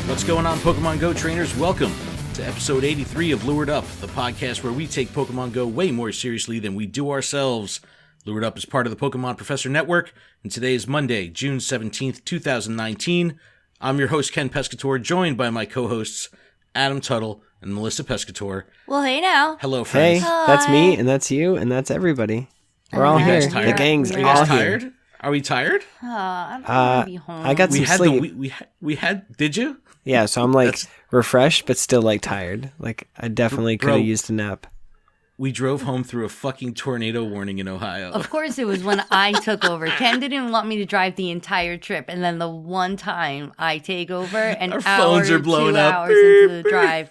What's going on, Pokemon Go trainers? Welcome to episode 83 of Lured Up, the podcast where we take Pokemon Go way more seriously than we do ourselves. Lured Up is part of the Pokemon Professor Network, and today is Monday, June 17th, 2019. I'm your host, Ken Pescator, joined by my co-hosts, Adam Tuttle and Melissa Pescator. Well, hey now. Hello, friends. Hey, that's me, and that's you, and that's everybody. We're all here. The gang's Are you all guys here. tired? Are we tired? I don't want to be home. I got some sleep. Did you? Yeah, so I'm like refreshed, but still like tired. Like I definitely could have used a nap. We drove home through a fucking tornado warning in Ohio. Of course, it was when I took over. Ken didn't want me to drive the entire trip, and then the one time I take over, an Our hour phones are to blowing 2 up. hours into the drive.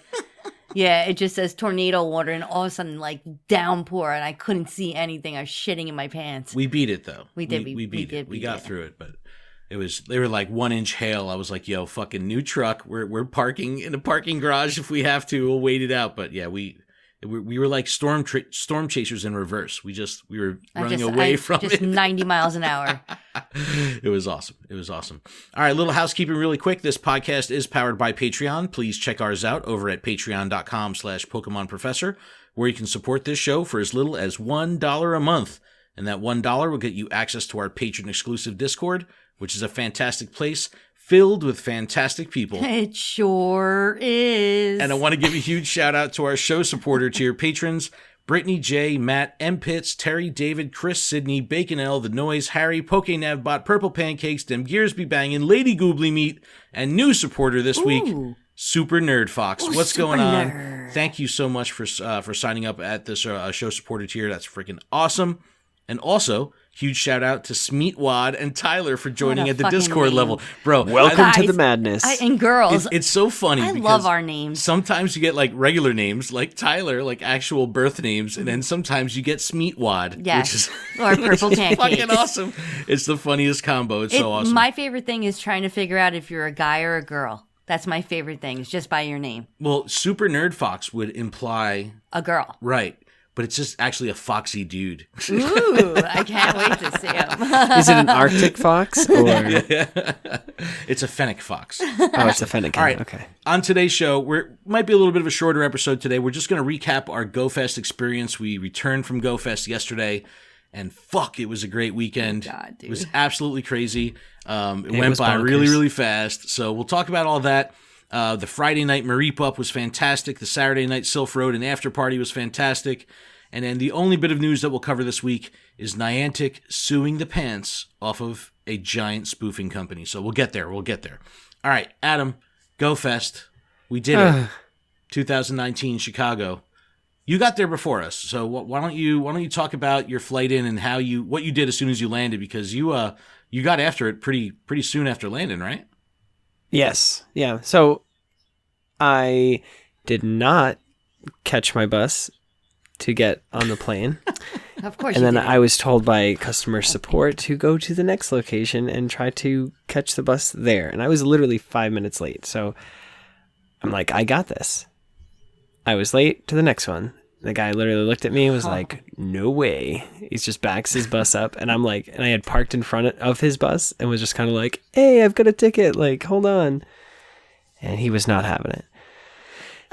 Yeah, it just says tornado warning, and all of a sudden, like downpour, and I couldn't see anything. I was shitting in my pants. We beat it though. We did. We beat it. We got through it, but they were like 1 inch hail. I was like, yo, fucking new truck. We're parking in a parking garage if we have to. We'll wait it out. But yeah, we were like storm chasers in reverse. We were running away from just it. 90 miles an hour. It was awesome. All right, little housekeeping really quick. This podcast is powered by Patreon. Please check ours out over at patreon.com/Pokemon Professor, where you can support this show for as little as $1 a month. And that $1 will get you access to our patron exclusive Discord, which is a fantastic place filled with fantastic people. It sure is. And I want to give a huge shout out to our show supporter tier patrons, Brittany J, Matt, M. Pitts, Terry, David, Chris, Sydney, Bacon L, The Noise, Harry, PokeNavBot, Purple Pancakes, Dem Gears Be Bangin', Lady Goobly Meat, and new supporter this week, Super Nerd Fox. What's going on? Nerd. Thank you so much for signing up at this show supporter tier. That's freaking awesome. And also, huge shout out to Smeatwad and Tyler for joining at the Discord level. Bro, welcome to the madness. And girls. It's so funny. I love our names. Sometimes you get like regular names, like Tyler, like actual birth names, and then sometimes you get Smeatwad. Yes. Which is or Purple Pancakes. fucking awesome. It's the funniest combo. It's so awesome. My favorite thing is trying to figure out if you're a guy or a girl. That's my favorite thing, is just by your name. Well, Super Nerd Fox would imply a girl. Right. But it's just actually a foxy dude. Ooh, I can't wait to see him. Is it an Arctic fox? Or... It's a fennec fox. Oh, it's a fennec. All right. Okay. On today's show, might be a little bit of a shorter episode today. We're just going to recap our GoFest experience. We returned from GoFest yesterday, and fuck, it was a great weekend. God, dude. It was absolutely crazy. It went was by bonkers. really, really fast. So we'll talk about all that. The Friday night Mareep Up was fantastic. The Saturday night Sylph Road and After Party was fantastic. And then the only bit of news that we'll cover this week is Niantic suing the pants off of a giant spoofing company. So we'll get there. All right, Adam, GoFest. We did it. 2019 Chicago. You got there before us. So why don't you talk about your flight in and what you did as soon as you landed, because you got after it pretty soon after landing, right? Yes. Yeah. So I did not catch my bus to get on the plane. Of course. And then did. I was told by customer support to go to the next location and try to catch the bus there. And I was literally 5 minutes late. So I'm like, I got this. I was late to the next one. The guy literally looked at me and was like, no way. He just backs his bus up. And I'm like, and I had parked in front of his bus and was just kind of like, hey, I've got a ticket. Like, hold on. And he was not having it.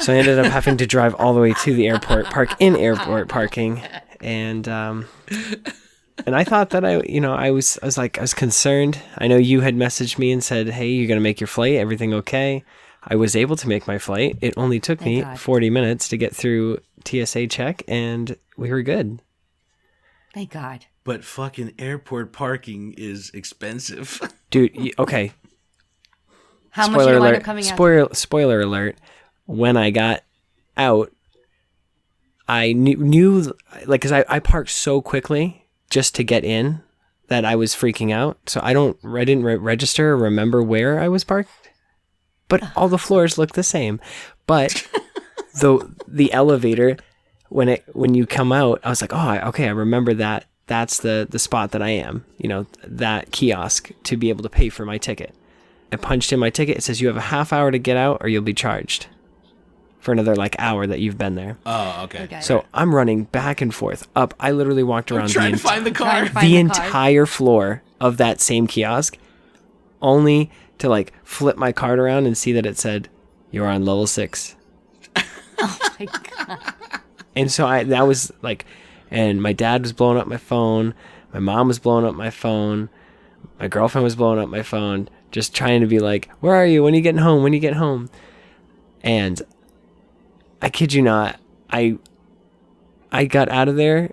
So I ended up having to drive all the way to the airport, park in airport parking. And I thought that I was concerned. I know you had messaged me and said, hey, you're going to make your flight. Everything okay? I was able to make my flight. It only took me 40 minutes to get through TSA check, and we were good. Thank God. But fucking airport parking is expensive. Dude, okay. How much did you wind up coming out? Spoiler alert. When I got out, I knew like, because I parked so quickly just to get in that I was freaking out. So I didn't register or remember where I was parked. But all the floors look the same. But the elevator, when you come out, I was like, oh, okay, I remember that. That's the spot that I am, that kiosk to be able to pay for my ticket. I punched in my ticket. It says you have a half hour to get out or you'll be charged for another hour that you've been there. Oh, okay. So I'm running back and forth up. I literally walked around trying to find the car. The entire floor of that same kiosk, only to like flip my card around and see that it said, "You're on level 6." Oh my God. And so that was like, and my dad was blowing up my phone. My mom was blowing up my phone. My girlfriend was blowing up my phone, just trying to be like, "Where are you? When are you getting home? When are you getting home?" And I kid you not, I got out of there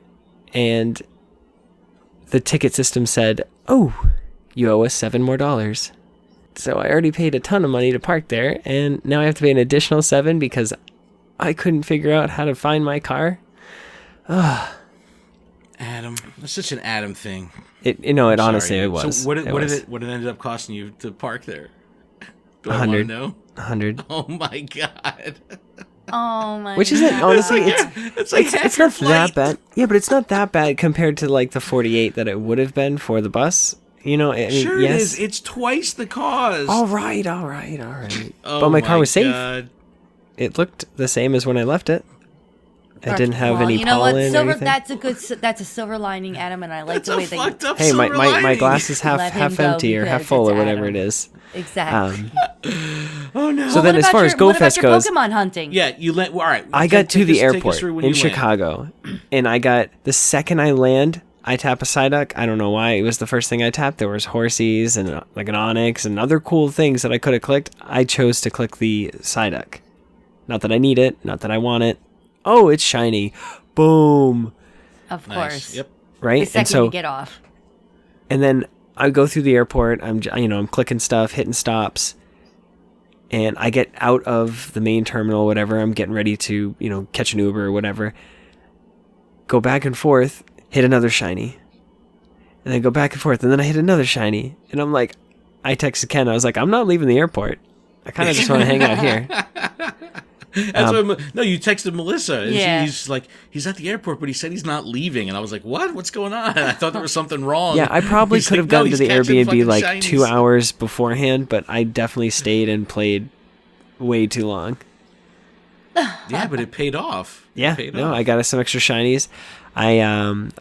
and the ticket system said, "Oh, you owe us $7 more." So I already paid a ton of money to park there, and now I have to pay an additional $7 because I couldn't figure out how to find my car. Adam, that's such an Adam thing. Honestly it was. So what did it end up costing you to park there? Do I want 100. to know? 100. Oh my God. Oh my. Which isn't honestly, It's like it's not that bad. Yeah, but it's not that bad compared to like the 48 that it would have been for the bus. You know, I mean, sure yes. it is. It's twice the cost. All right. Oh But my car was safe. God. It looked the same as when I left it. It didn't have Well, any you know what? pollen or Silver. anything. That's a silver lining, Adam, and I like That's the way a that fucked up Hey, my silver lining. glass is half Let him go empty or half because full or it's whatever Adam. it is. Exactly. Oh no. So then as far as what about GoFest your goes, Pokemon hunting? Yeah, you let. Well, all right. I got to the take us airport through when in you land. Chicago, and I got the second I land, I tap a Psyduck. I don't know why. It was the first thing I tapped. There was Horsies and like an Onix and other cool things that I could have clicked. I chose to click the Psyduck. Not that I need it. Not that I want it. Oh, it's shiny. Boom. Of Nice. course. Yep. Right? The second you get off. And then I go through the airport. I'm clicking stuff, hitting stops. And I get out of the main terminal, whatever. I'm getting ready to, catch an Uber or whatever. Go back and forth, hit another shiny. And then go back and forth, and then I hit another shiny. And I'm like, I texted Ken. I was like, I'm not leaving the airport. I kind of just want to hang out here. That's no, you texted Melissa. And Yeah. He's like, he's at the airport, but he said he's not leaving. And I was like, what? What's going on? I thought there was something wrong. Yeah, I probably He's could have like, no, gotten to the he's catching Airbnb fucking like shinies. 2 hours beforehand, but I definitely stayed and played way too long. Yeah, but it paid off. Yeah, It paid no, off. I got us some extra shinies. I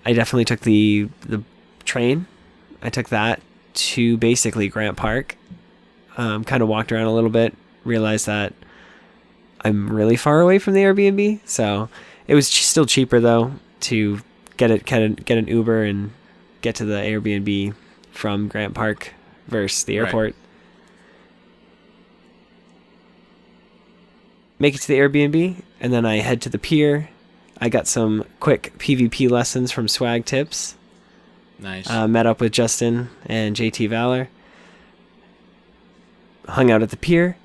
definitely took the train. I took that to basically Grant Park. Kind of walked around a little bit, realized that I'm really far away from the Airbnb, so it was still cheaper though to get an Uber and get to the Airbnb from Grant Park versus the airport. Right. Make it to the Airbnb, and then I head to the pier. I got some quick PvP lessons from Swag Tips. Nice. Met up with Justin and JT Valor. Hung out at the pier.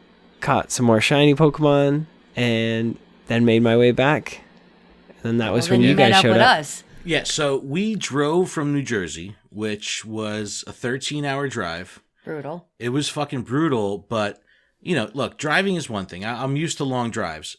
Caught some more shiny Pokemon. And then made my way back. And that was when you guys showed up. Us. Yeah, so we drove from New Jersey, which was a 13-hour drive. Brutal. It was fucking brutal, but, look, driving is one thing. I'm used to long drives,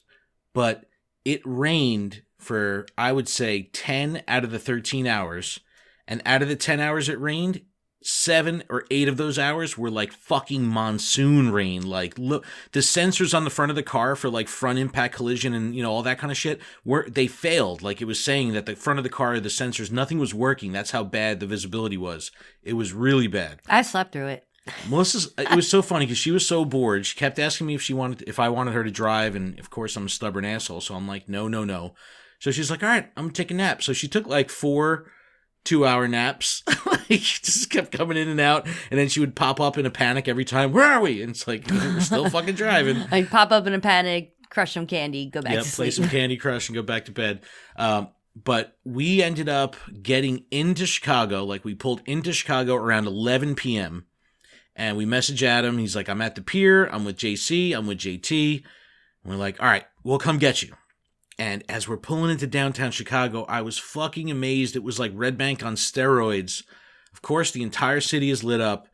but it rained for, I would say, 10 out of the 13 hours, and out of the 10 hours it rained, 7 or 8 of those hours were like fucking monsoon rain. Like, look, the sensors on the front of the car for like front impact collision and all that kind of shit they failed. Like, it was saying that the front of the car, the sensors, nothing was working. That's how bad the visibility was. It was really bad. I slept through it. It was so funny because she was so bored. She kept asking me if I wanted her to drive, and of course I'm a stubborn asshole, so I'm like, no. So she's like, all right, I'm gonna take a nap. So she took like 4 2-hour naps. Like, just kept coming in and out, and then she would pop up in a panic every time. Where are we? And it's like, we're still fucking driving. I'd pop up in a panic, crush some candy, go back to Play sleep. some Candy Crush and go back to bed. But we ended up getting into Chicago. Like, we pulled into Chicago around 11 p.m. And we messaged Adam. He's like, I'm at the pier. I'm with JC. I'm with JT. And we're like, all right, we'll come get you. And as we're pulling into downtown Chicago, I was fucking amazed. It was like Red Bank on steroids. Of course, the entire city is lit up.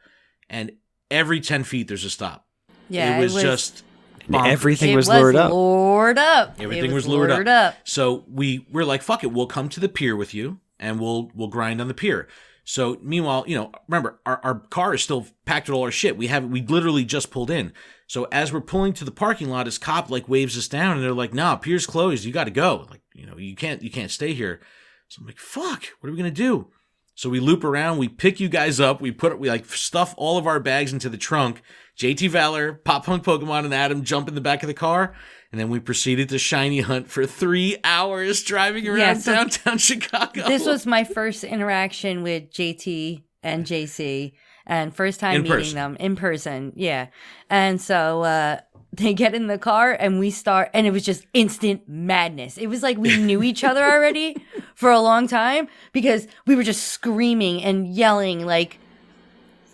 And every 10 feet, there's a stop. Yeah, it was just bonkers. Everything was lured up. Lured up. Everything was lured up. So we're like, fuck it, we'll come to the pier with you, and we'll grind on the pier. So meanwhile, remember, our car is still packed with all our shit. We literally just pulled in. So as we're pulling to the parking lot, his cop like waves us down, and they're like, "Nah, pier's closed. You got to go. Like, you can't stay here." So I'm like, "Fuck, what are we gonna do?" So we loop around, we pick you guys up, we like stuff all of our bags into the trunk, JT Valor, Pop Punk Pokemon, and Adam jump in the back of the car. And then we proceeded to shiny hunt for 3 hours driving around downtown Chicago. This was my first interaction with JT and JC, and first time meeting them in person. Yeah. And so they get in the car and we start, and it was just instant madness. It was like we knew each other already for a long time because we were just screaming and yelling like.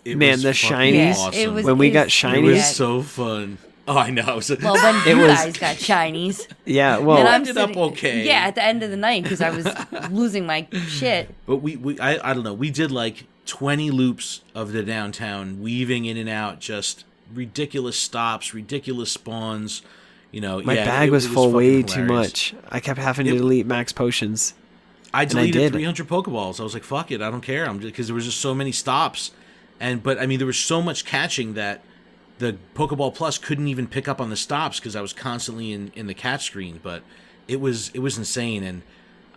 The shinies. Awesome. When we got shinies. It was so fun. Oh, I know. Well, when you guys got shinies. Yeah, well. And I ended up okay. Yeah, at the end of the night because I was losing my shit. But I don't know. We did like 20 loops of the downtown, weaving in and out, just ridiculous stops, ridiculous spawns. You know, my bag was full way too much. I kept having to delete max potions. I deleted 300 Pokeballs. I was like, fuck it, I don't care. Because there was just so many stops. But I mean, there was so much catching that the Pokeball Plus couldn't even pick up on the stops because I was constantly in the catch screen. But it was insane. And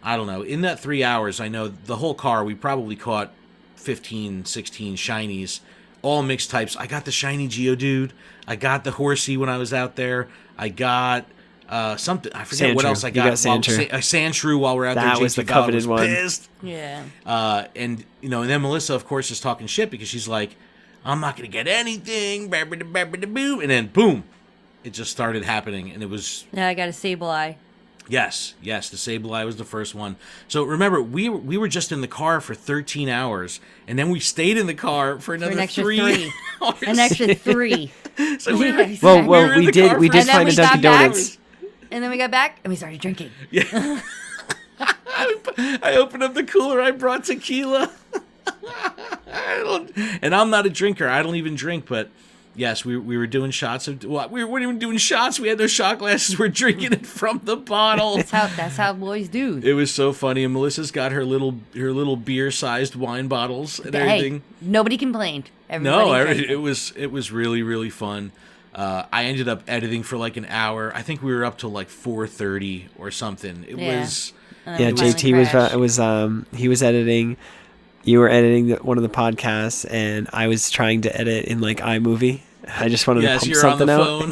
I don't know. In that 3 hours, I know the whole car, we probably caught 15, 16 shinies, all mixed types. I got the shiny Geodude. I got the Horsey when I was out there. I got something. I forget Sandshrew. what else I got. You got Sandshrew. Sandshrew while we're out there. That was the coveted one. Pissed. Yeah. And then Melissa, of course, is talking shit because she's like, I'm not going to get anything. And then, boom, it just started happening. And it was... Yeah, I got a Sableye. Yes, the Sableye was the first one. So remember, we were just in the car for 13 hours, and then we stayed in the car for another an extra 3 hours. An extra 3. So we did find a Dunkin' Donuts. And then we got back, and we started drinking. Yeah. I opened up the cooler, I brought tequila. And I'm not a drinker. I don't even drink, but yes, we were doing shots of. Well, we weren't even doing shots. We had those shot glasses. We're drinking it from the bottle. That's how boys do. It was so funny. And Melissa's got her little beer-sized wine bottles and everything. Hey, nobody complained. Everybody it was really, really fun. I ended up editing for like an hour. I think we were up till like 4:30 or something. It was. JT he was editing. You were editing one of the podcasts, and I was trying to edit in like iMovie. I just wanted to pump something out.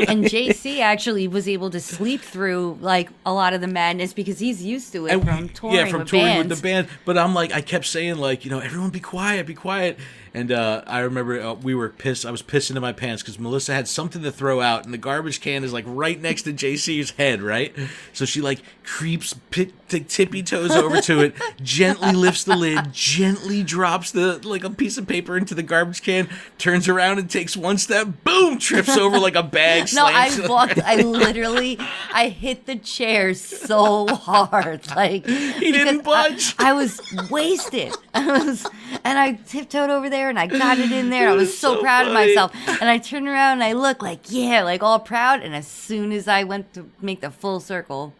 And JC actually was able to sleep through like a lot of the madness because he's used to it from touring with the band. But I'm like, I kept saying like, everyone be quiet, be quiet. And I remember we were pissed. I was pissing in my pants because Melissa had something to throw out, and the garbage can is like right next to JC's head, right? So she like creeps tippy toes over to it, gently lifts the lid, gently drops a piece of paper into the garbage can, turns around and takes one step, boom, trips over like a bag. No, I hit the chair so hard, like he didn't budge. I was wasted. And I tiptoed over there and I got it in there. I was so proud of myself. And I turned around and I looked like all proud. And as soon as I went to make the full circle,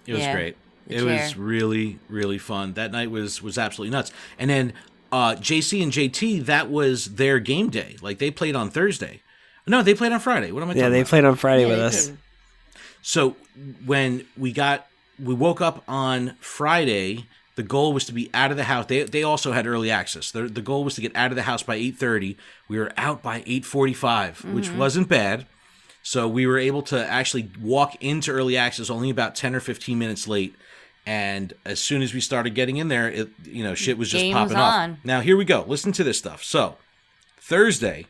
it was great. It was really, really fun. That night was absolutely nuts. And then JC and JT, that was their game day. Like they played on Thursday. No, they played on Friday. What am I talking about? Yeah, they played on Friday with us. So when we woke up on Friday, the goal was to be out of the house. They also had early access. The goal was to get out of the house by 8:30. We were out by 8:45, which wasn't bad. So we were able to actually walk into early access only about 10 or 15 minutes late. And as soon as we started getting in there, shit was just popping off. Now, here we go. Listen to this stuff. So, Thursday,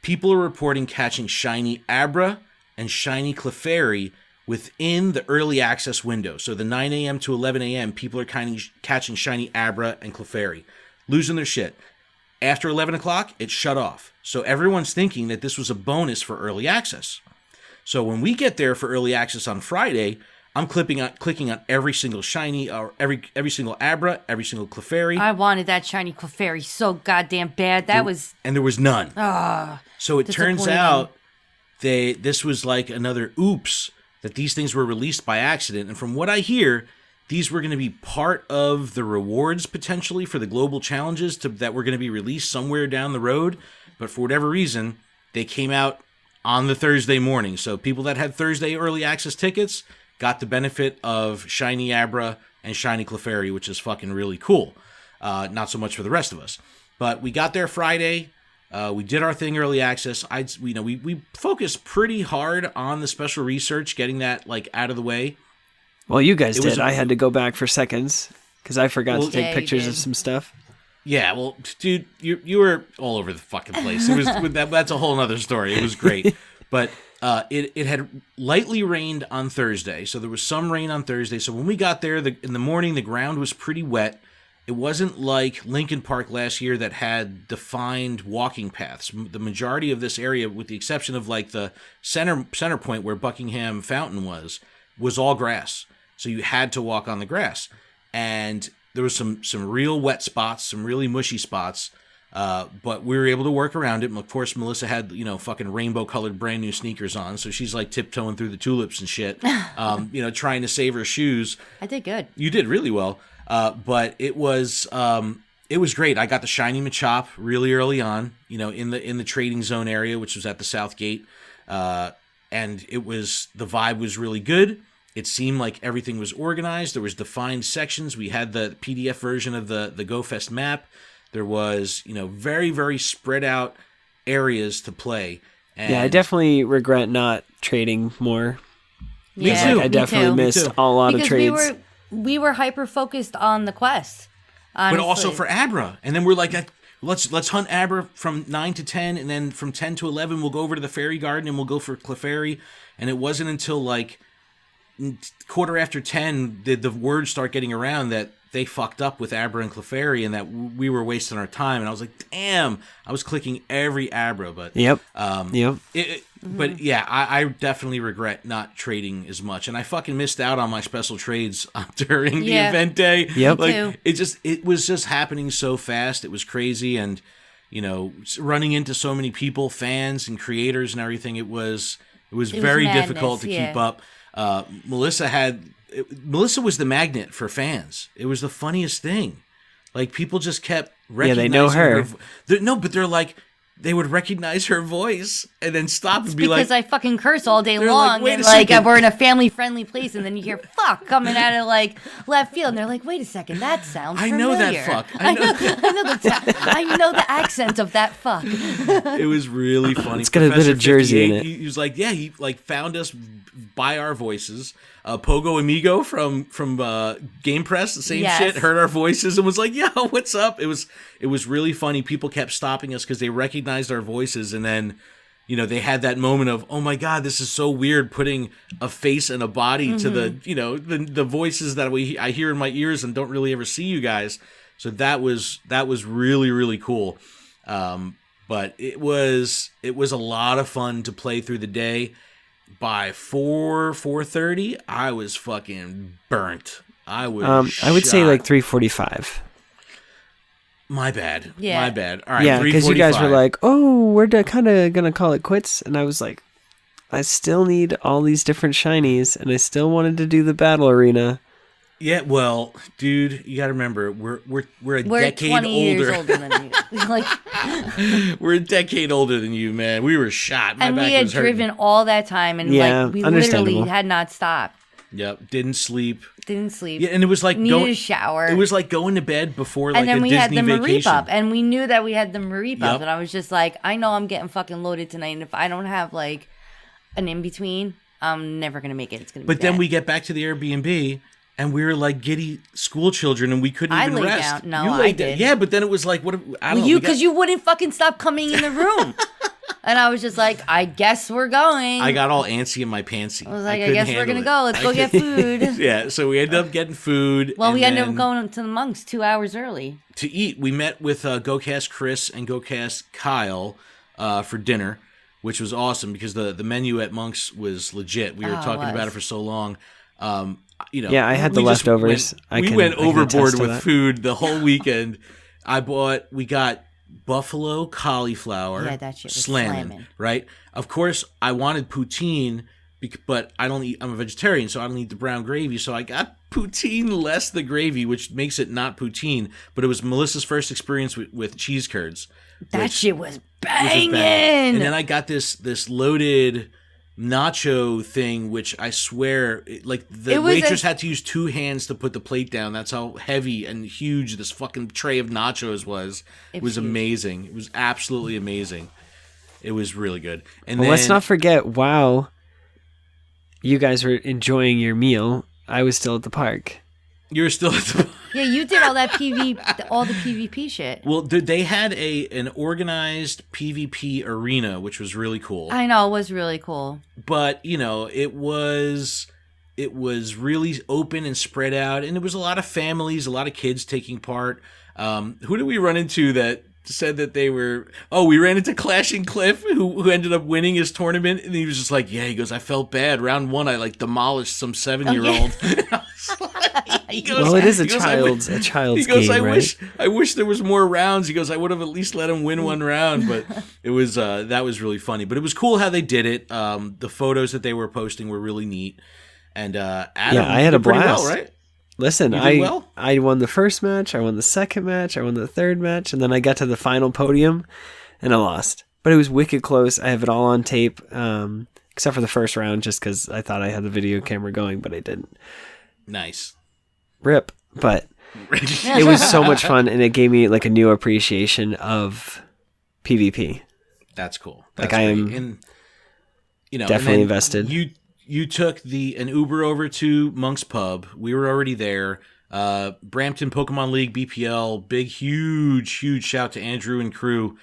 people are reporting catching shiny Abra and shiny Clefairy within the early access window. So the 9 a.m. to 11 a.m., people are catching shiny Abra and Clefairy, losing their shit. After 11 o'clock, it shut off. So everyone's thinking that this was a bonus for early access. So when we get there for early access on Friday, I'm clicking on every single shiny, or every single Abra, every single Clefairy. I wanted that shiny Clefairy so goddamn bad. And there was none. So it turns out this was like another oops, that these things were released by accident. And from what I hear, these were going to be part of the rewards potentially for the global challenges that were going to be released somewhere down the road. But for whatever reason, they came out on the Thursday morning. So people that had Thursday early access tickets got the benefit of shiny Abra and shiny Clefairy, which is fucking really cool. Not so much for the rest of us. But we got there Friday. We did our thing early access. We focused pretty hard on the special research, getting that like out of the way. Well, you guys did. I had to go back for seconds because I forgot to take pictures of some stuff. Yeah, well, dude, you were all over the fucking place. It was that's a whole other story. It was great, but it had lightly rained on Thursday, so there was some rain on Thursday. So when we got there in the morning, the ground was pretty wet. It wasn't like Lincoln Park last year that had defined walking paths. The majority of this area, with the exception of like the center point where Buckingham Fountain was all grass. So you had to walk on the grass. And there was some real wet spots, some really mushy spots. But we were able to work around it. And of course, Melissa had, fucking rainbow colored brand new sneakers on. So she's like tiptoeing through the tulips and shit, trying to save her shoes. I did good. You did really well. But it was great. I got the shiny Machop really early on, in the trading zone area, which was at the South Gate. And the vibe was really good. It seemed like everything was organized. There was defined sections. We had the PDF version of the GoFest map. There was, very, very spread out areas to play. And yeah, I definitely regret not trading more. Yeah, I definitely missed a lot of trades. We were hyper focused on the quest, honestly. But also for Abra. And then we're like, let's hunt Abra from 9 to 10, and then from 10 to 11 we'll go over to the Fairy Garden and we'll go for Clefairy. And it wasn't until like quarter after 10 did the word start getting around that they fucked up with Abra and Clefairy and that we were wasting our time. And I was like, damn, I was clicking every Abra. But Yep. But yeah, I definitely regret not trading as much, and I fucking missed out on my special trades during the event day. Yep. Like it was just happening so fast. It was crazy, and running into so many people, fans and creators and everything. It was very difficult to keep up. Melissa was the magnet for fans. It was the funniest thing. Like people just kept recognizing they know her. But they're like. They would recognize her voice and then stop and be because like... I fucking curse all day long. Like, wait and a second. we're in a family-friendly place, and then you hear fuck coming out of like left field, and they're like, wait a second, that sounds familiar. I know that fuck. I know the accent of that fuck. It was really funny. It's got a bit of Jersey in it. He was like, he like found us by our voices. Pogo Amigo from Game Press, the same shit, heard our voices and was like, yo, what's up? It was really funny. People kept stopping us because they recognized our voices, and then they had that moment of, oh my god, this is so weird putting a face and a body to the the voices that I hear in my ears and don't really ever see you guys. So that was really, really cool. But it was a lot of fun to play through the day. By 4:30, I was fucking burnt. I would say like 3:45. My bad. Yeah. My bad. All right. Yeah, because you guys were like, "Oh, we're kind of gonna call it quits," and I was like, "I still need all these different shinies, and I still wanted to do the battle arena." Yeah, well, dude, you got to remember, we're a decade 20 older. years older than you. We're a decade older than you, man. We were shot. My and back we had was hurting. driven all that time, and we literally had not stopped. Yep, didn't sleep. Yeah, and it was like needed a shower. It was like going to bed before like and then a we Disney had the vacation. Mareep Up, and we knew that we had the Mareep Up, and I was just like, I know I'm getting fucking loaded tonight, and if I don't have like an in between, I'm never gonna make it. It's gonna be. But then bad. we get back to the Airbnb. And we were like giddy school children, and we couldn't even rest. Down. No, I did. Yeah, but then it was like, what? I don't know. Because you wouldn't fucking stop coming in the room. And I was just like, I guess we're going. I got all antsy in my pantsy. I was like, I guess we're going to go. Let's go get food. Yeah, so we ended up getting food. Well, we ended up going to the Monks 2 hours early. To eat. We met with GoCast Chris and GoCast Kyle for dinner, which was awesome because the menu at Monks was legit. We were talking about it for so long. I had the leftovers. We went overboard with food the whole weekend. We got buffalo cauliflower. Yeah, that shit was slamming. Right? Of course, I wanted poutine, but I don't eat. I'm a vegetarian, so I don't eat the brown gravy. So I got poutine less the gravy, which makes it not poutine. But it was Melissa's first experience with cheese curds. That shit was banging. And then I got this loaded nacho thing, which I swear, like the waitress had to use 2 hands to put the plate down. That's how heavy and huge this fucking tray of nachos was. It was amazing. It was absolutely amazing. It was really good. And then, let's not forget, while you guys were enjoying your meal, I was still at the park. You were still at the park. Yeah, you did all that all the PvP shit. Well, they had an organized PvP arena, which was really cool. I know, it was really cool. But, it was really open and spread out, and there was a lot of families, a lot of kids taking part. Who did we run into that said that they were... Oh, we ran into Clashing Cliff, who ended up winning his tournament, and he was just like, he goes, I felt bad. Round 1, I, demolished some 7-year-old. He goes, it is a child's he goes, game, right? I wish there was more rounds. He goes, I would have at least let him win one round, but it was that was really funny. But it was cool how they did it. The photos that they were posting were really neat. And Adam, I had a blast. Well, right? Listen, I won the first match, I won the second match, I won the third match, and then I got to the final podium, and I lost. But it was wicked close. I have it all on tape, except for the first round, just because I thought I had the video camera going, but I didn't. Nice. Rip. But it was so much fun, and it gave me a new appreciation of PvP. That's cool. That's I am and, definitely invested. You took an Uber over to Monk's Pub. We were already there. Brampton Pokemon League BPL, big, huge shout to Andrew and crew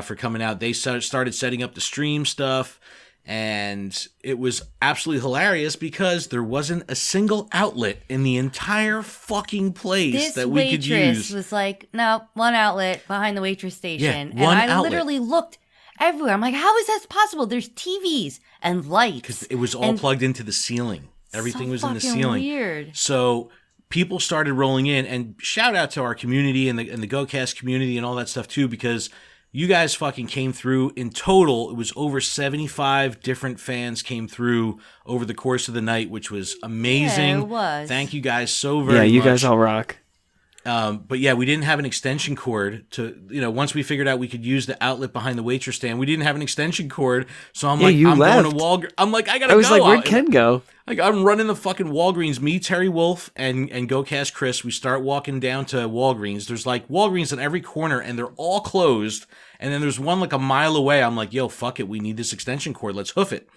for coming out. They started setting up the stream stuff, and it was absolutely hilarious because there wasn't a single outlet in the entire fucking place that we could use. This waitress was like, no, one outlet behind the waitress station. Yeah, one and I outlet. Literally looked everywhere. I'm like, how is that possible? There's TVs and lights. Because it was all plugged into the ceiling. Everything was in the ceiling. Weird. So people started rolling in, and shout out to our community and the GoCast community and all that stuff too, because you guys fucking came through. In total, it was over 75 different fans came through over the course of the night, which was amazing. Yeah, it was. Thank you guys so very much. Yeah, you guys all rock. But yeah, we didn't have an extension cord to, once we figured out we could use the outlet behind the waitress stand, we didn't have an extension cord. So I'm like, I'm left. going to Walgreens. I'm like, I got to go. I was like, where'd Ken go? Like, I'm running the fucking Walgreens. Me, Terry Wolf, and GoCast Chris, we start walking down to Walgreens. There's Walgreens on every corner, and they're all closed. And then there's one a mile away. I'm like, yo, fuck it. We need this extension cord. Let's hoof it.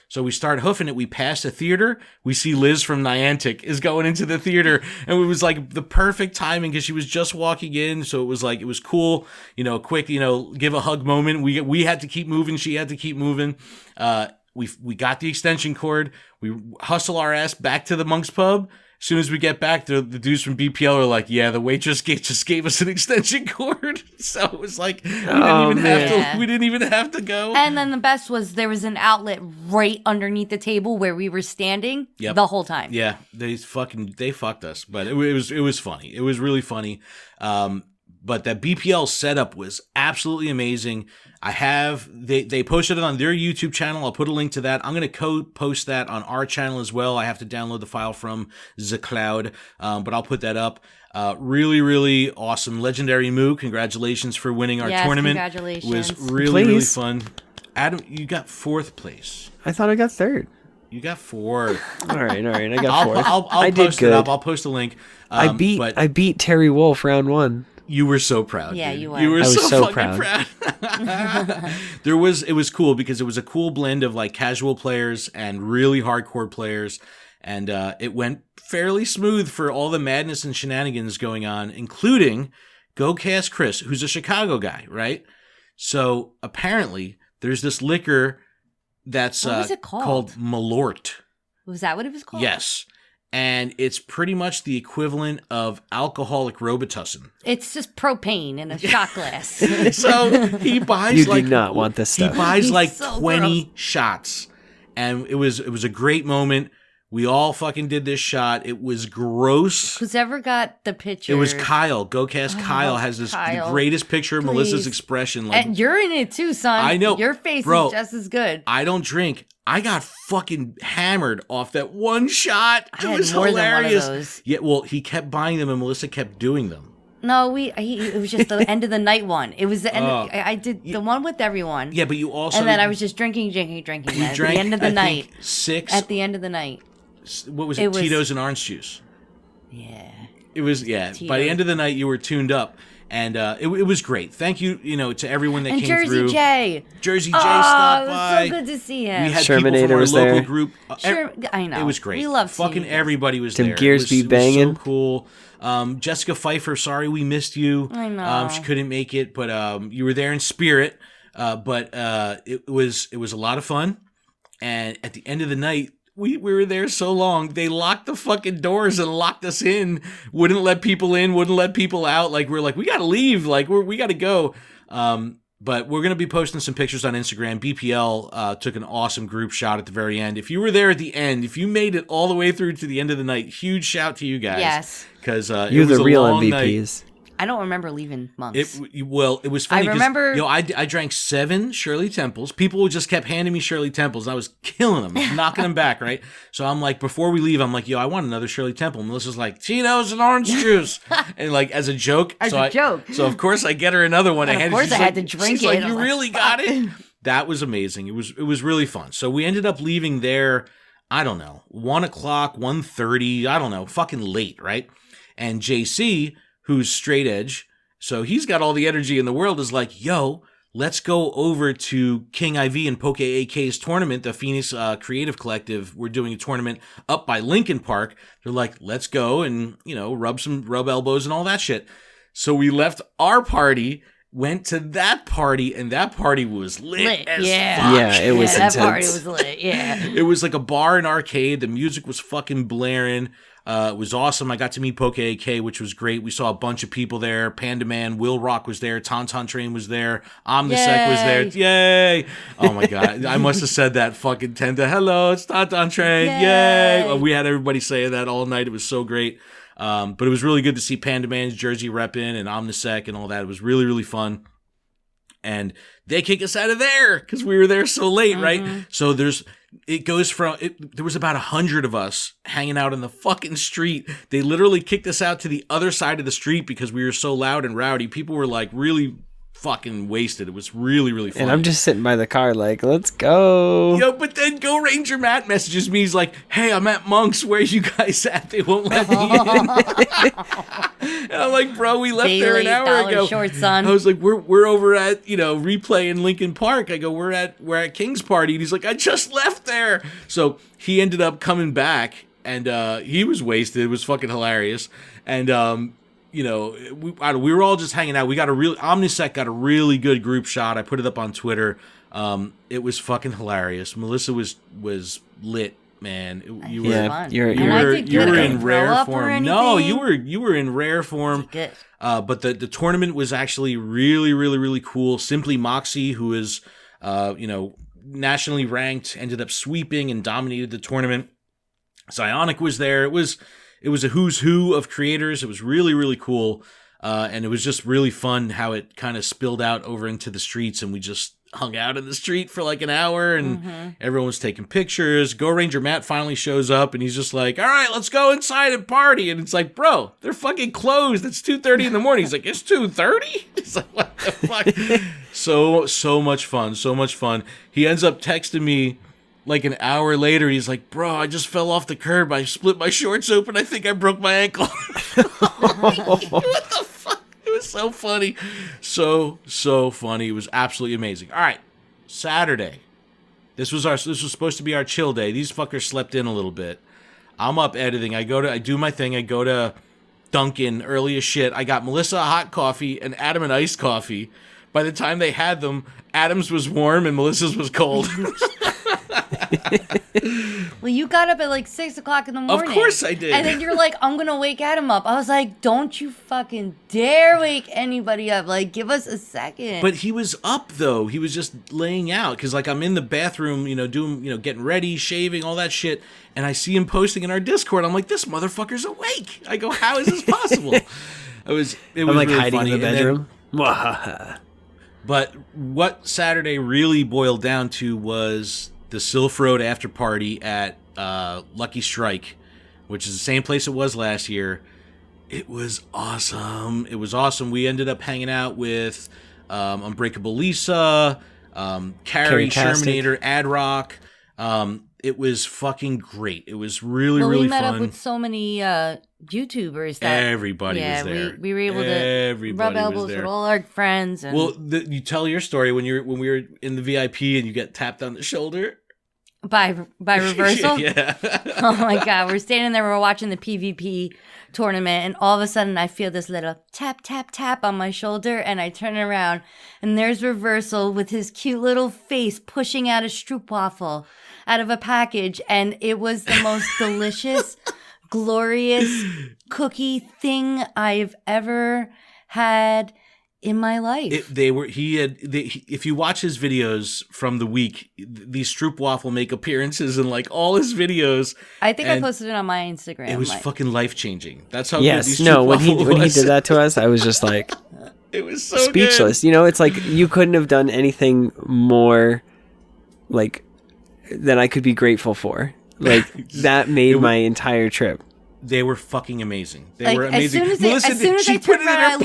So we start hoofing it. We pass a theater. We see Liz from Niantic is going into the theater. And it was the perfect timing because she was just walking in. So it was cool, quick, give a hug moment. We had to keep moving. She had to keep moving. We got the extension cord. We hustle our ass back to the Monk's Pub. As soon as we get back, the dudes from BPL are like, yeah, the waitress just gave us an extension cord. So it was we didn't even have to go. And then the best was there was an outlet right underneath the table where we were standing the whole time. Yeah, they fucked us, but it was funny. It was really funny. But that BPL setup was absolutely amazing. They posted it on their YouTube channel. I'll put a link to that. I'm going to post that on our channel as well. I have to download the file from the cloud, but I'll put that up. Really, really awesome. Legendary Moo, congratulations for winning our tournament. Congratulations. It was really fun. Adam, you got 4th place. I thought I got 3rd. You got 4th. All right. I got 4th. I'll post it up. I'll post a link. I beat Terry Wolf round 1. You were so proud. Yeah, dude. you were. You were I was so proud. It was cool because it was a cool blend of casual players and really hardcore players, and it went fairly smooth for all the madness and shenanigans going on, including GoCast Chris, who's a Chicago guy, right? So apparently there's this liquor that's what was it called Malort. Was that what it was called? Yes. And it's pretty much the equivalent of alcoholic Robitussin. It's just propane in a shot glass. So he buys you do not want this stuff. He buys so 20 gross. shots. And it was a great moment. We all fucking did this shot. It was gross. Who's ever got the picture? It was Kyle. GoCast Kyle has the greatest picture of Melissa's expression. And you're in it too, son. I know. Your face is just as good. I don't drink. I got fucking hammered off that one shot. It was more hilarious. Than one of those. Yeah, well, he kept buying them and Melissa kept doing them. No, it was just the end of the night one. It was the end. I did the one with everyone. Yeah, but you also... And then I was just drinking. At the end of the night. 6... At the end of the night. What was it? Tito's and orange juice. Yeah. It was, yeah. Tito's. By the end of the night, you were tuned up. And it was great. Thank you, to everyone that came through. Jersey J stopped by. It was so good to see him. We had Shermanator people from our local there. group. I know. It was great. We love fucking seeing everybody was there. Some gears be banging. It was so cool. Jessica Pfeiffer, sorry we missed you. I know. She couldn't make it, but you were there in spirit. But it was a lot of fun. And at the end of the night, we were there so long, they locked the fucking doors and locked us in. Wouldn't let people in, wouldn't let people out. Like, we're like, we gotta leave. Like, we gotta go. But we're gonna be posting some pictures on Instagram. BPL took an awesome group shot at the very end. If you were there at the end, if you made it all the way through to the end of the night, huge shout to you guys. Yes. Because you're it was the a real long MVPs. Night. I don't remember leaving months. It was funny. I remember. I drank 7 Shirley Temples. People just kept handing me Shirley Temples. I was killing them, knocking them back, right? So I'm like, before we leave, I'm like, I want another Shirley Temple. Melissa's like, Tito's and orange juice. And like, as a joke. So of course I get her another one. And of course I had to drink it. Like, you really got it? That was amazing. It was really fun. So we ended up leaving there, I don't know, 1 o'clock, 1:30, I don't know, fucking late, right? And JC, who's straight edge, so he's got all the energy in the world, is like, let's go over to King IV and Poke AK's tournament, the Phoenix Creative Collective. We're doing a tournament up by Lincoln Park. They're like, let's go and, rub elbows and all that shit. So we left our party, went to that party, and that party was lit as fuck. Yeah, it was intense. That party was lit, yeah. It was like a bar and arcade. The music was fucking blaring. It was awesome. I got to meet Poke AK, which was great. We saw a bunch of people there. Panda Man, Will Rock was there. Tauntaun Train was there. Omnisec was there. Yay! Oh my god, I must have said that fucking 10 to hello. It's Tauntaun Train. Yay! We had everybody saying that all night. It was so great. But it was really good to see Panda Man's jersey repping and Omnisec and all that. It was really, really fun. And they kick us out of there because we were there so late, right? So there was about 100 of us hanging out in the fucking street. They literally kicked us out to the other side of the street because we were so loud and rowdy. People were like really fucking wasted. It was really, really fun. And I'm just sitting by the car like, let's go. But then Go Ranger Matt messages me. He's like, hey, I'm at Monk's. Where you guys at? They won't let me in. And I'm like, bro, we left there an hour ago. Short, son. I was like, we're over at, Replay in Lincoln Park. I go, we're at King's Party. And he's like, I just left there. So he ended up coming back and he was wasted. It was fucking hilarious. And, we were all just hanging out. Omnisec got a really good group shot. I put it up on Twitter. It was fucking hilarious. Melissa was lit, man. You were in rare form. No, you were in rare form. Good. But the tournament was actually really, really, really cool. Simply Moxie, who is, nationally ranked, ended up sweeping and dominated the tournament. Psionic was there. It was a who's who of creators. It was really, really cool. And it was just really fun how it kind of spilled out over into the streets, and we just hung out in the street for like an hour, and everyone was taking pictures. Go Ranger Matt finally shows up, and he's just like, all right, let's go inside and party. And it's like, bro, they're fucking closed. It's 2:30 in the morning. He's like, it's 2:30? It's like, what the fuck? So much fun. So much fun. He ends up texting me like an hour later. He's like, bro, I just fell off the curb. I split my shorts open. I think I broke my ankle. What the fuck? It was so funny. So funny. It was absolutely amazing. All right. Saturday. This was supposed to be our chill day. These fuckers slept in a little bit. I'm up editing. I do my thing. I go to Dunkin' early as shit. I got Melissa a hot coffee and Adam an iced coffee. By the time they had them, Adam's was warm and Melissa's was cold. Well, you got up at like 6 o'clock in the morning. Of course I did. And then you're like, I'm going to wake Adam up. I was like, don't you fucking dare wake anybody up. Like, give us a second. But he was up, though. He was just laying out. Because, like, I'm in the bathroom, doing, getting ready, shaving, all that shit. And I see him posting in our Discord. I'm like, this motherfucker's awake. I go, how is this possible? It was like really hiding funny. in the bedroom. But what Saturday really boiled down to was the Sylph Road after party at Lucky Strike, which is the same place it was last year. It was awesome. It was awesome. We ended up hanging out with Unbreakable Lisa, Carrie, Shermanator, Adrock. It was fucking great. It was really, really fun. We met up with so many YouTubers. That everybody was there. We were able to rub elbows with all our friends. And... Well, you tell your story when we were in the VIP and you get tapped on the shoulder. By reversal? Yeah. Oh my God. We're standing there, we're watching the PvP tournament, and all of a sudden I feel this little tap, tap, tap on my shoulder, and I turn around, and there's Reversal with his cute little face pushing out a stroopwafel out of a package, and it was the most delicious, glorious cookie thing I've ever had in my life. If you watch his videos from the week, these stroopwafel make appearances in like all his videos. I think I posted it on my Instagram. It was fucking life changing. That's how yes, good these no. When he was. did that to us, I was just like, it was so speechless. Good. You know, it's like you couldn't have done anything more, like that I could be grateful for. Like that made my entire trip. They were fucking amazing. They were amazing. As soon as I turned around, I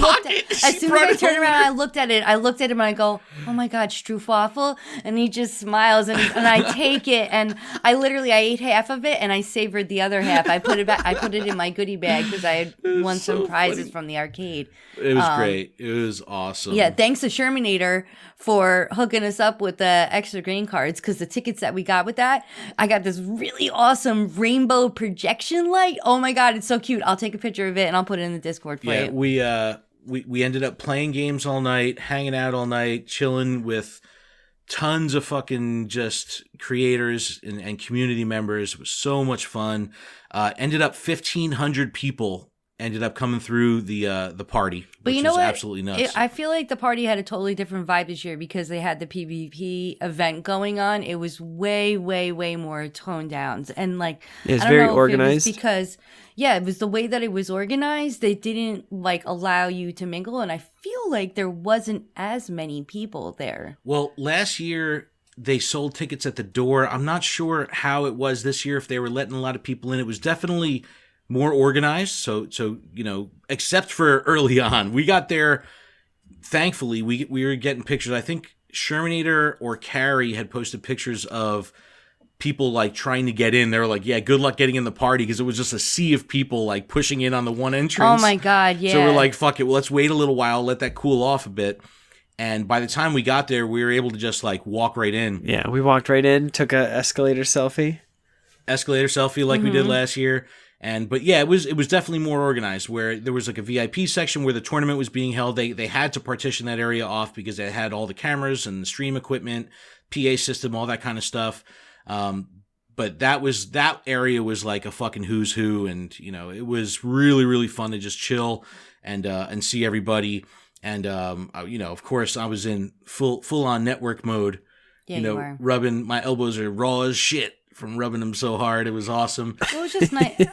looked at it. I looked at him and I go, "Oh my God, stroopwafel!" And he just smiles and I take it and I ate half of it and I savored the other half. I put it back. I put it in my goodie bag because I had won some prizes from the arcade. It was great. It was awesome. Yeah, thanks to Shermanator for hooking us up with the extra green cards, because the tickets that we got with that, I got this really awesome rainbow projection light. Oh my God, it's so cute. I'll take a picture of it and I'll put it in the Discord for you. We ended up playing games all night, hanging out all night, chilling with tons of fucking just creators and community members. It was so much fun. Ended up 1,500 people ended up coming through the party, but which you know was what? Absolutely nuts. I feel like the party had a totally different vibe this year because they had the PvP event going on. It was way, way, way more toned down, and like it's very organized. Because it was the way that it was organized. They didn't like allow you to mingle, and I feel like there wasn't as many people there. Well, last year they sold tickets at the door. I'm not sure how it was this year, if they were letting a lot of people in. It was definitely more organized. So, you know, except for early on, we got there. Thankfully, we were getting pictures. I think Shermanator or Carrie had posted pictures of people like trying to get in. They were like, yeah, good luck getting in the party, because it was just a sea of people like pushing in on the one entrance. Oh my God. Yeah. So we're like, fuck it. Well, let's wait a little while, let that cool off a bit. And by the time we got there, we were able to just like walk right in. Yeah. We walked right in, took a escalator selfie like we did last year. But yeah, it was definitely more organized, where there was like a VIP section where the tournament was being held. They had to partition that area off because they had all the cameras and the stream equipment, PA system, all that kind of stuff. But that area was like a fucking who's who, and you know, it was really, really fun to just chill and see everybody. And you know, of course, I was in full on network mode. Yeah, you know, rubbing my elbows are raw as shit from rubbing them so hard. It was awesome. It was just nice.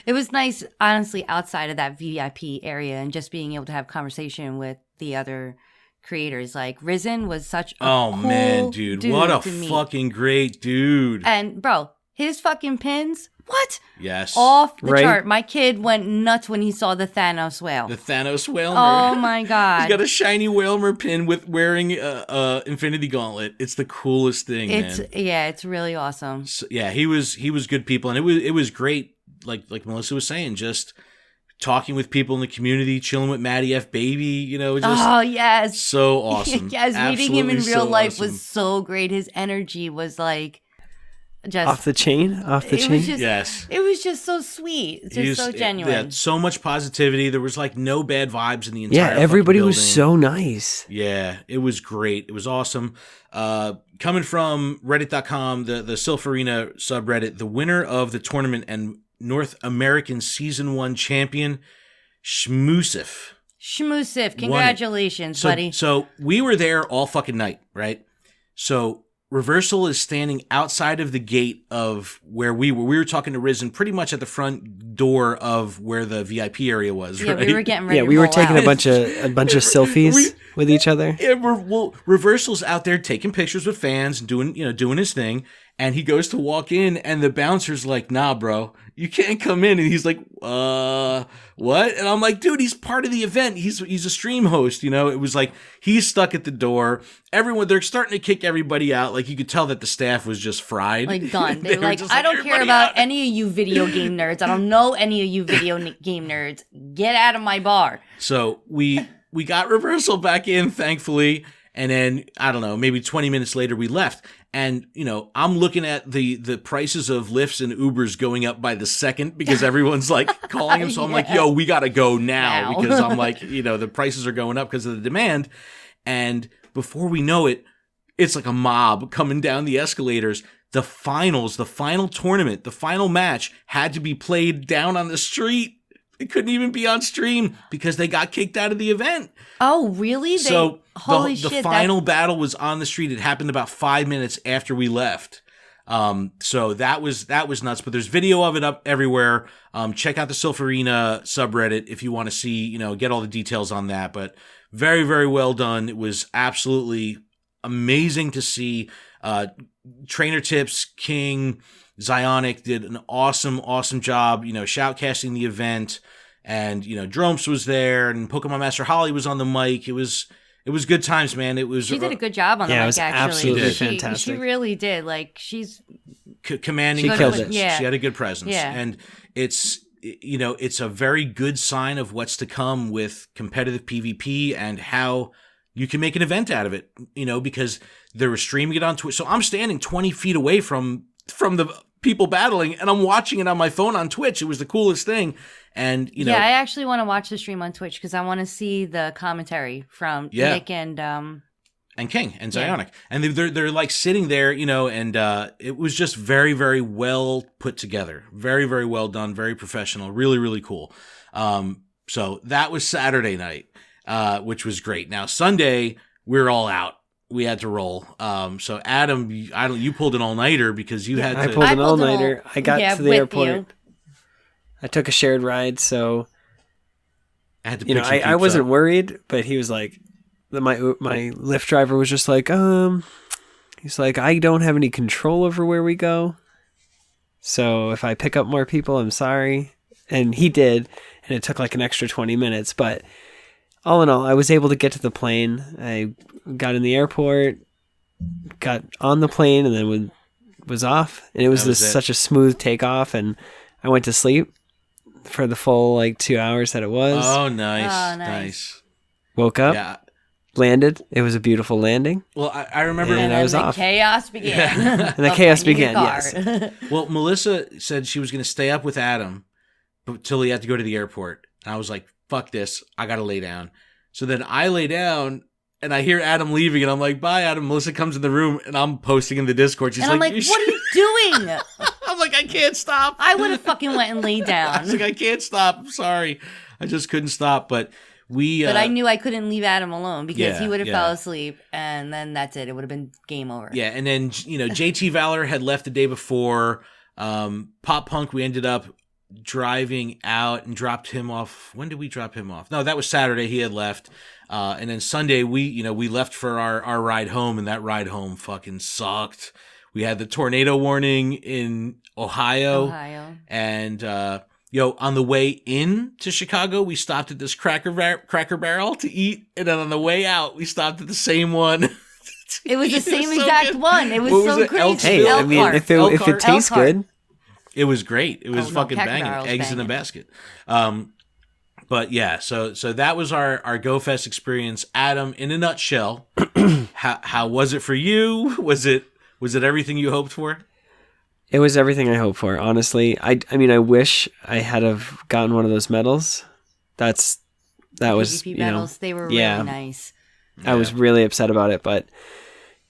It was nice, honestly, outside of that VIP area and just being able to have conversation with the other creators. Like Risen was such a cool man, dude, what a fucking great dude. And bro, his fucking pins, what? Yes. Off the chart. My kid went nuts when he saw the Thanos whale. The Thanos whale. Oh my God. He's got a shiny Whalmer pin with wearing Infinity Gauntlet. It's the coolest thing, man. Yeah, it's really awesome. So, yeah, he was good people, and it was great, like Melissa was saying, just talking with people in the community, chilling with Maddie F. Baby, you know, just so awesome. Yes, meeting him in real life was so great. His energy was like just off the chain. Yes, it was just so sweet, just so genuine. Yeah, so much positivity. There was like no bad vibes in the entire. Yeah, everybody was so nice. Yeah, it was great. It was awesome. Coming from Reddit.com, the Sylph Arena subreddit, the winner of the tournament and North American Season 1 champion, Shmoosif. Congratulations, buddy. So we were there all fucking night, right? So Reversal is standing outside of the gate of where we were. We were talking to Risen pretty much at the front door of where the VIP area was. Yeah, right? we were getting ready. Yeah, we were taking a bunch of selfies with each other. Yeah, Reversal's out there taking pictures with fans and doing his thing. And he goes to walk in, and the bouncer's like, "Nah, bro, you can't come in. And he's like, what? And I'm like, dude, he's part of the event. He's a stream host, It was like, he's stuck at the door. They're starting to kick everybody out. Like, you could tell that the staff was just fried. Like, done. They were like, I don't care about any of you video game nerds. I don't know any of you video game nerds. Get out of my bar. So we got reversal back in, thankfully. And then, I don't know, maybe 20 minutes later, we left. And, I'm looking at the prices of Lyfts and Ubers going up by the second because everyone's like calling them. So I'm like, yo, we got to go now because I'm like, the prices are going up because of the demand. And before we know it, it's like a mob coming down the escalators. The final tournament, the final match had to be played down on the street. It couldn't even be on stream because they got kicked out of the event. Oh, really? So the final battle was on the street. It happened about 5 minutes after we left. So that was nuts. But there's video of it up everywhere. Check out the Silpharina subreddit if you want to see, get all the details on that. But very, very well done. It was absolutely amazing to see. Trainer Tips, King, Zionic did an awesome job, shoutcasting the event, and, Dromps was there, and Pokemon Master Holly was on the mic. It was good times, man. She did a good job on the mic, it was actually. Absolutely fantastic. She really did. Like, she's commanding. She killed it. Yeah. She had a good presence. Yeah. And it's a very good sign of what's to come with competitive PvP and how you can make an event out of it, because they were streaming it on Twitch. So I'm standing 20 feet away from the people battling, and I'm watching it on my phone on Twitch. It was the coolest thing. And, Yeah, I actually want to watch the stream on Twitch because I want to see the commentary from Nick and King and Zionic. And they're like sitting there, and it was just very, very well put together. Very, very well done. Very professional. Really, really cool. So that was Saturday night, which was great. Now, Sunday, we're all out. We had to roll. So Adam, you pulled an all-nighter because you had to. I pulled an all-nighter. I got to the airport. I took a shared ride, so I had to. I wasn't worried, but he was like, my Lyft driver was just like, he's like, I don't have any control over where we go, so if I pick up more people, I'm sorry. And he did, and it took like an extra 20 minutes, but all in all, I was able to get to the plane. I got in the airport, got on the plane, and then was off. And it was such a smooth takeoff, and I went to sleep for the full 2 hours that it was. Oh, nice. Woke up, landed. It was a beautiful landing. Well, I remember. And I was off. Chaos began. And the chaos began, yes. Well, Melissa said she was going to stay up with Adam until he had to go to the airport. And I was like, fuck this. I got to lay down. So then I lay down, and I hear Adam leaving, and I'm like, bye, Adam. Melissa comes in the room, and I'm posting in the Discord. She's and I'm like, what are you doing? I'm like, I can't stop. I would have fucking went and laid down. I was like, I can't stop. I'm sorry. I just couldn't stop. But I knew I couldn't leave Adam alone because he would have fell asleep, and then that's it. It would have been game over. Yeah, and then, JT Valor had left the day before. Pop Punk, we ended up driving out and dropped him off. When did we drop him off? No, that was Saturday. He had left. And then Sunday we left for our ride home, and that ride home fucking sucked. We had the tornado warning in Ohio. And on the way in to Chicago, we stopped at this Cracker Barrel to eat, and then on the way out, we stopped at the same one. It was the same exact one. It was so crazy. Hey, I mean, if it tastes good. It was great. It was fucking banging. Eggs in a basket. But yeah, so that was our GoFest experience. Adam, in a nutshell, how was it for you? Was it everything you hoped for? It was everything I hoped for. Honestly, I mean, I wish I had have gotten one of those medals. That was PvP medals. They were really nice. I was really upset about it, but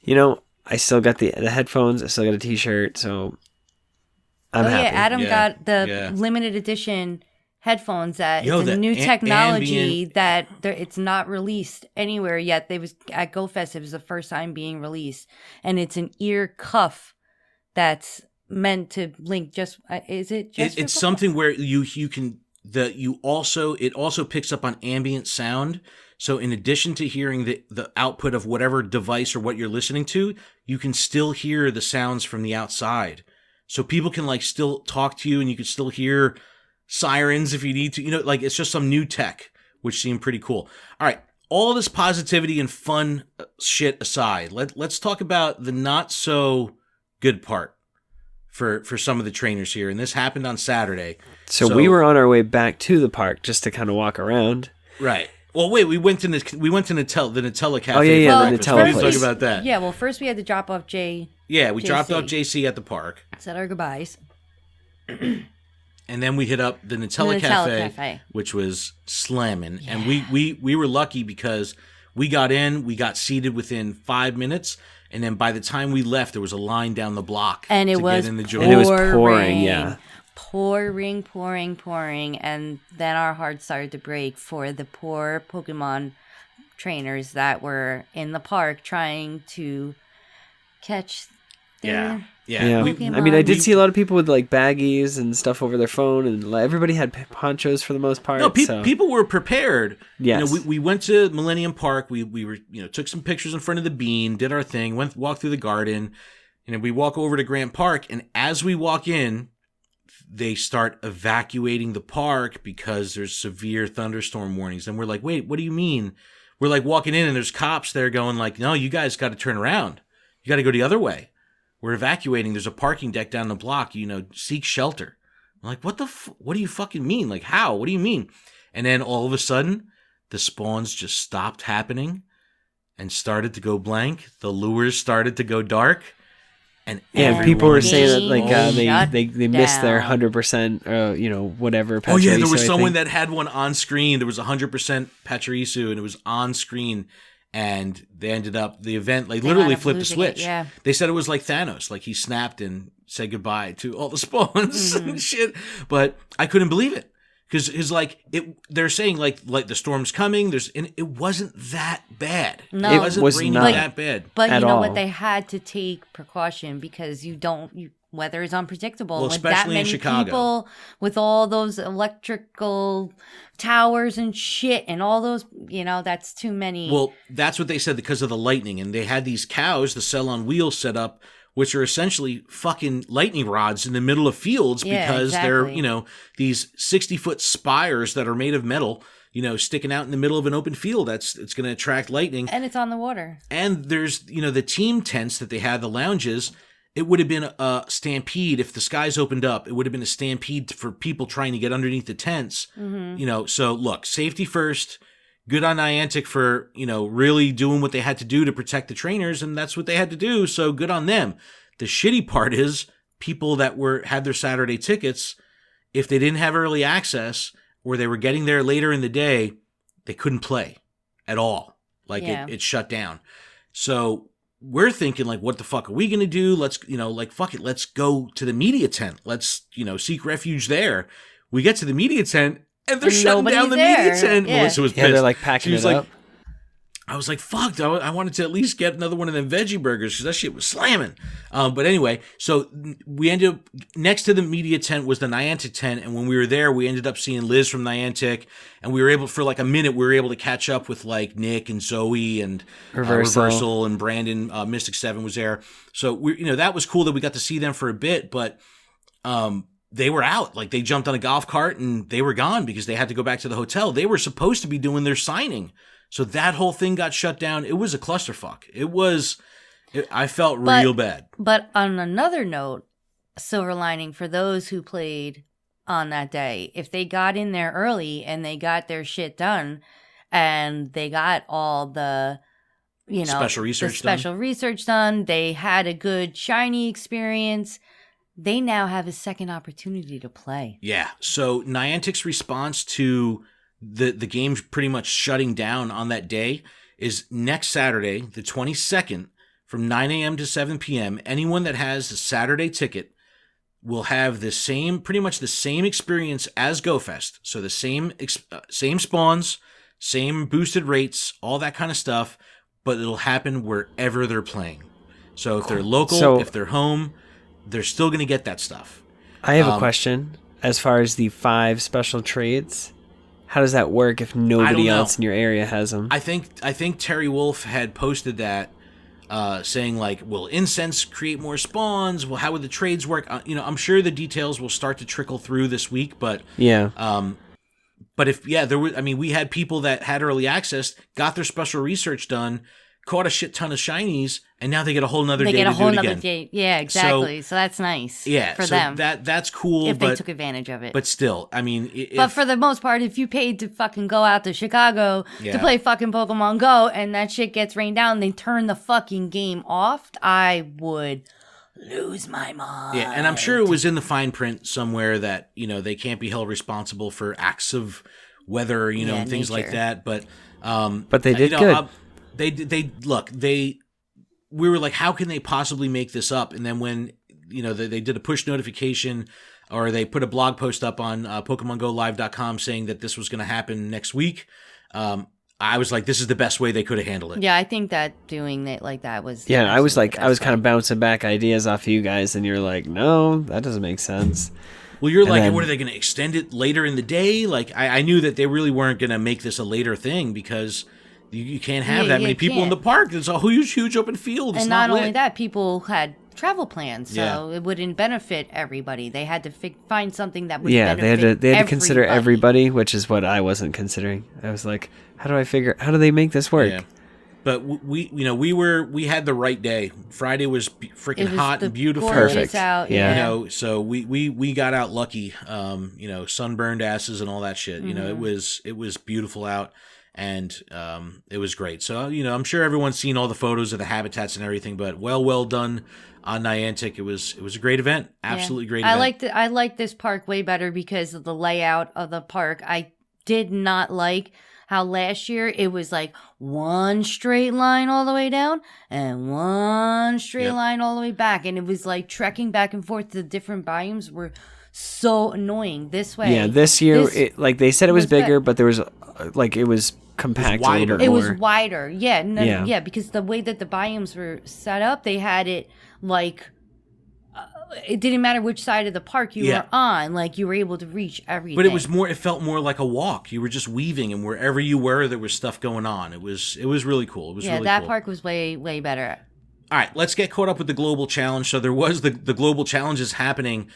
I still got the headphones. I still got a T-shirt, so. I'm happy. Adam got the limited edition headphones that it's a new technology that it's not released anywhere yet. They was at GoFest. It was the first time being released, and it's an ear cuff that's meant to link. Just is it? Just it's something where you can it also picks up on ambient sound. So in addition to hearing the output of whatever device or what you're listening to, you can still hear the sounds from the outside. so people can like still talk to you and you can still hear sirens if you need to. You know, like it's just some new tech, which seemed pretty cool. All right, all this positivity and fun shit aside, let's talk about the not so good part for some of the trainers here. And this happened on Saturday. So we were on our way back to the park just to kind of walk around. Right. Well, wait. We went to the Nutella Cafe. Oh yeah, the Nutella place. Talk about that. Yeah. Well, first we had to drop off JC. Yeah, we dropped off JC at the park. Said our goodbyes. And then we hit up the Nutella Cafe, which was slamming. Yeah. And we were lucky because we got in, we got seated within 5 minutes, and then by the time we left, there was a line down the block. And it was pouring, yeah. Pouring, and then our hearts started to break for the poor Pokemon trainers that were in the park trying to catch their Pokemon. I mean, I did see a lot of people with like baggies and stuff over their phone, and everybody had ponchos for the most part. No, people were prepared. Yes. You know, we went to Millennium Park. We were, took some pictures in front of the bean, did our thing, walked through the garden. We walk over to Grant Park, and as we walk in, they start evacuating the park because there's severe thunderstorm warnings. And we're like, wait, what do you mean? We're like walking in and there's cops there going like, no, you guys got to turn around. You got to go the other way. We're evacuating. There's a parking deck down the block, seek shelter. I'm like, what do you fucking mean? Like how? What do you mean? And then all of a sudden the spawns just stopped happening and started to go blank. The lures started to go dark. And people were saying that like they missed their 100%, whatever. Pachirisu, oh yeah, there was someone that had one on screen. There was 100% Pachirisu, and it was on screen. And they ended up the event like literally flipped the switch. Yeah. They said it was like Thanos, like he snapped and said goodbye to all the spawns and shit. But I couldn't believe it because it's like they're saying like the storm's coming. And it wasn't that bad. No, it wasn't raining that bad. But you know what? They had to take precaution because weather is unpredictable. Well, with especially that many in Chicago. People, with all those electrical towers and shit and all those, that's too many. Well, that's what they said because of the lightning. And they had these cows, the cell on wheels set up, which are essentially fucking lightning rods in the middle of fields because they're, these 60-foot spires that are made of metal, sticking out in the middle of an open field. It's going to attract lightning. And it's on the water. And there's, the team tents that they had, the lounges. It would have been a stampede if the skies opened up. It would have been a stampede for people trying to get underneath the tents. Mm-hmm. So look, safety first. Good on Niantic for, really doing what they had to do to protect the trainers, and that's what they had to do. So good on them. The shitty part is people that had their Saturday tickets, if they didn't have early access or they were getting there later in the day, they couldn't play at all. Like it shut down. So we're thinking like, what the fuck are we going to do? Let's, fuck it. Let's go to the media tent. Let's, seek refuge there. We get to the media tent and they're shutting down the media tent. Yeah. Melissa was pissed. They're like packing it up. I was like, fuck, I wanted to at least get another one of them veggie burgers because that shit was slamming. But anyway, so we ended up, next to the media tent was the Niantic tent. And when we were there, we ended up seeing Liz from Niantic. And we were able, for like a minute, we were able to catch up with like Nick and Zoe and Reversal and Brandon. Mystic 7 was there. So, that was cool that we got to see them for a bit. But they were out. Like they jumped on a golf cart and they were gone because they had to go back to the hotel. They were supposed to be doing their signing. So that whole thing got shut down. It was a clusterfuck. I felt real bad. But on another note, silver lining for those who played on that day, if they got in there early and they got their shit done and they got all the, special research done, they had a good shiny experience, they now have a second opportunity to play. Yeah. So Niantic's response to the game pretty much shutting down on that day is next Saturday, the 22nd, from 9 a.m. to 7 p.m. Anyone that has a Saturday ticket will have pretty much the same experience as GoFest. So the same spawns, same boosted rates, all that kind of stuff, but it'll happen wherever they're playing. So if they're local, if they're home, they're still going to get that stuff. I have a question as far as the 5 special trades. How does that work if nobody else in your area has them? I think Terry Wolf had posted that saying like, will incense create more spawns? Well, how would the trades work? I'm sure the details will start to trickle through this week, but but if we had people that had early access, got their special research done, caught a shit ton of shinies, and now they get a whole nother day to do it again. They get a whole nother day. Yeah, exactly. So that's nice. Yeah, for them. That's cool. If they took advantage of it. But still, I mean, but for the most part, if you paid to fucking go out to Chicago to play fucking Pokemon Go, and that shit gets rained down, and they turn the fucking game off, I would lose my mind. Yeah, and I'm sure it was in the fine print somewhere that they can't be held responsible for acts of weather, and things like that. But they did good. We were like, how can they possibly make this up? And then when, they did a push notification or they put a blog post up on PokemonGoLive.com saying that this was going to happen next week, I was like, this is the best way they could have handled it. Yeah, I think that doing it like that was... Yeah, I was kind of bouncing back ideas off of you guys, and you're like, no, that doesn't make sense. Well, you're like, what are they going to extend it later in the day? Like, I knew that they really weren't going to make this a later thing because... You can't have that many people in the park. It's a huge open field. It's and not only that, people had travel plans, so it wouldn't benefit everybody. They had to find something that would benefit they had to consider everybody, which is what I wasn't considering. I was like, how do they make this work? Yeah. But we had the right day. Friday was freaking hot and beautiful. Perfect. Out, so we got out lucky. Sunburned asses and all that shit. Mm-hmm. It was beautiful out. And it was great. So, I'm sure everyone's seen all the photos of the habitats and everything, but well done on Niantic. It was a great event. Absolutely great event. I like this park way better because of the layout of the park. I did not like how last year it was like one straight line all the way down and one straight line all the way back. And it was like trekking back and forth to the different biomes were so annoying. This way. Yeah, this year, they said it was bigger, but there was, it was compact. It was wider. Yeah, because the way that the biomes were set up, they had it like it didn't matter which side of the park you were on, like you were able to reach everything. But it felt more like a walk. You were just weaving, and wherever you were, there was stuff going on. It was really cool. It was really that cool. park was way better. All right, let's get caught up with the Global Challenge. So there was the Global Challenges happening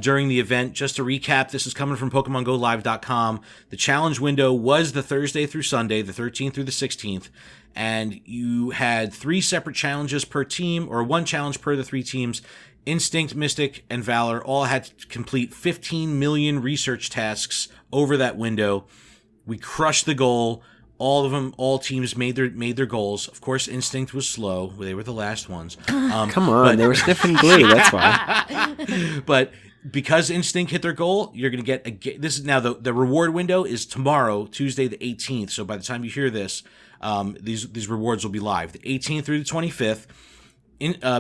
during the event. Just to recap, this is coming from PokemonGoLive.com. The challenge window was the Thursday through Sunday, the 13th through the 16th, and you had 3 separate challenges per team, or 1 challenge per the 3 teams. Instinct, Mystic, and Valor all had to complete 15 million research tasks over that window. We crushed the goal. All teams made their goals. Of course, Instinct was slow. They were the last ones. Come on, they were sniffing glue. That's why. But because Instinct hit their goal, you're going to get this is now the reward window is tomorrow, Tuesday the 18th. So by the time you hear this, these rewards will be live. The 18th through the 25th.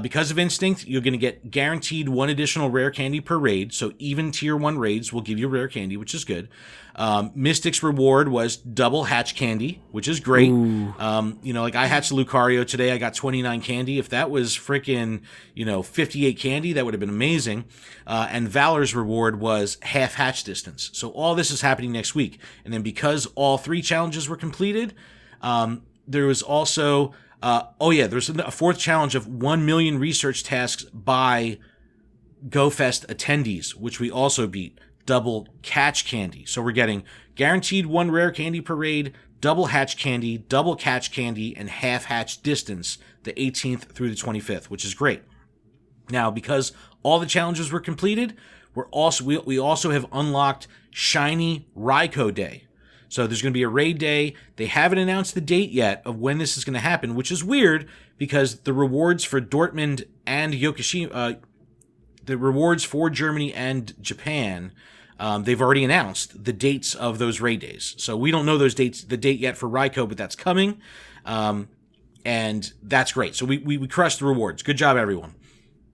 Because of Instinct, you're going to get guaranteed 1 additional rare candy per raid. So even tier 1 raids will give you rare candy, which is good. Mystic's reward was double hatch candy, which is great. Like I hatched Lucario today. I got 29 candy. If that was freaking, 58 candy, that would have been amazing. And Valor's reward was half hatch distance. So all this is happening next week. And then because all 3 challenges were completed, there was also... there's a 4th challenge of 1 million research tasks by GoFest attendees, which we also beat. Double catch candy. So we're getting guaranteed 1 rare candy per raid, double hatch candy, double catch candy, and half hatch distance the 18th through the 25th, which is great. Now, because all the challenges were completed, we also have unlocked Shiny Raikou Day. So there's going to be a raid day. They haven't announced the date yet of when this is going to happen, which is weird because the rewards for Dortmund and Yokoshima, the rewards for Germany and Japan, they've already announced the dates of those raid days. So we don't know the date yet for Raikou, but that's coming. And that's great. So we crushed the rewards. Good job, everyone.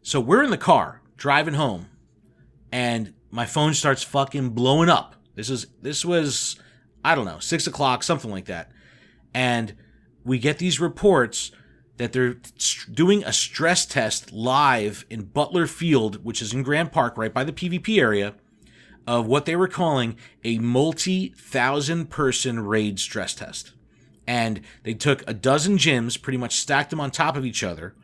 So we're in the car driving home and my phone starts fucking blowing up. This was, I don't know, 6 o'clock, something like that. And we get these reports that they're doing a stress test live in Butler Field, which is in Grant Park, right by the PvP area, of what they were calling a multi-1,000-person raid stress test. And they took a dozen gyms, pretty much stacked them on top of each other.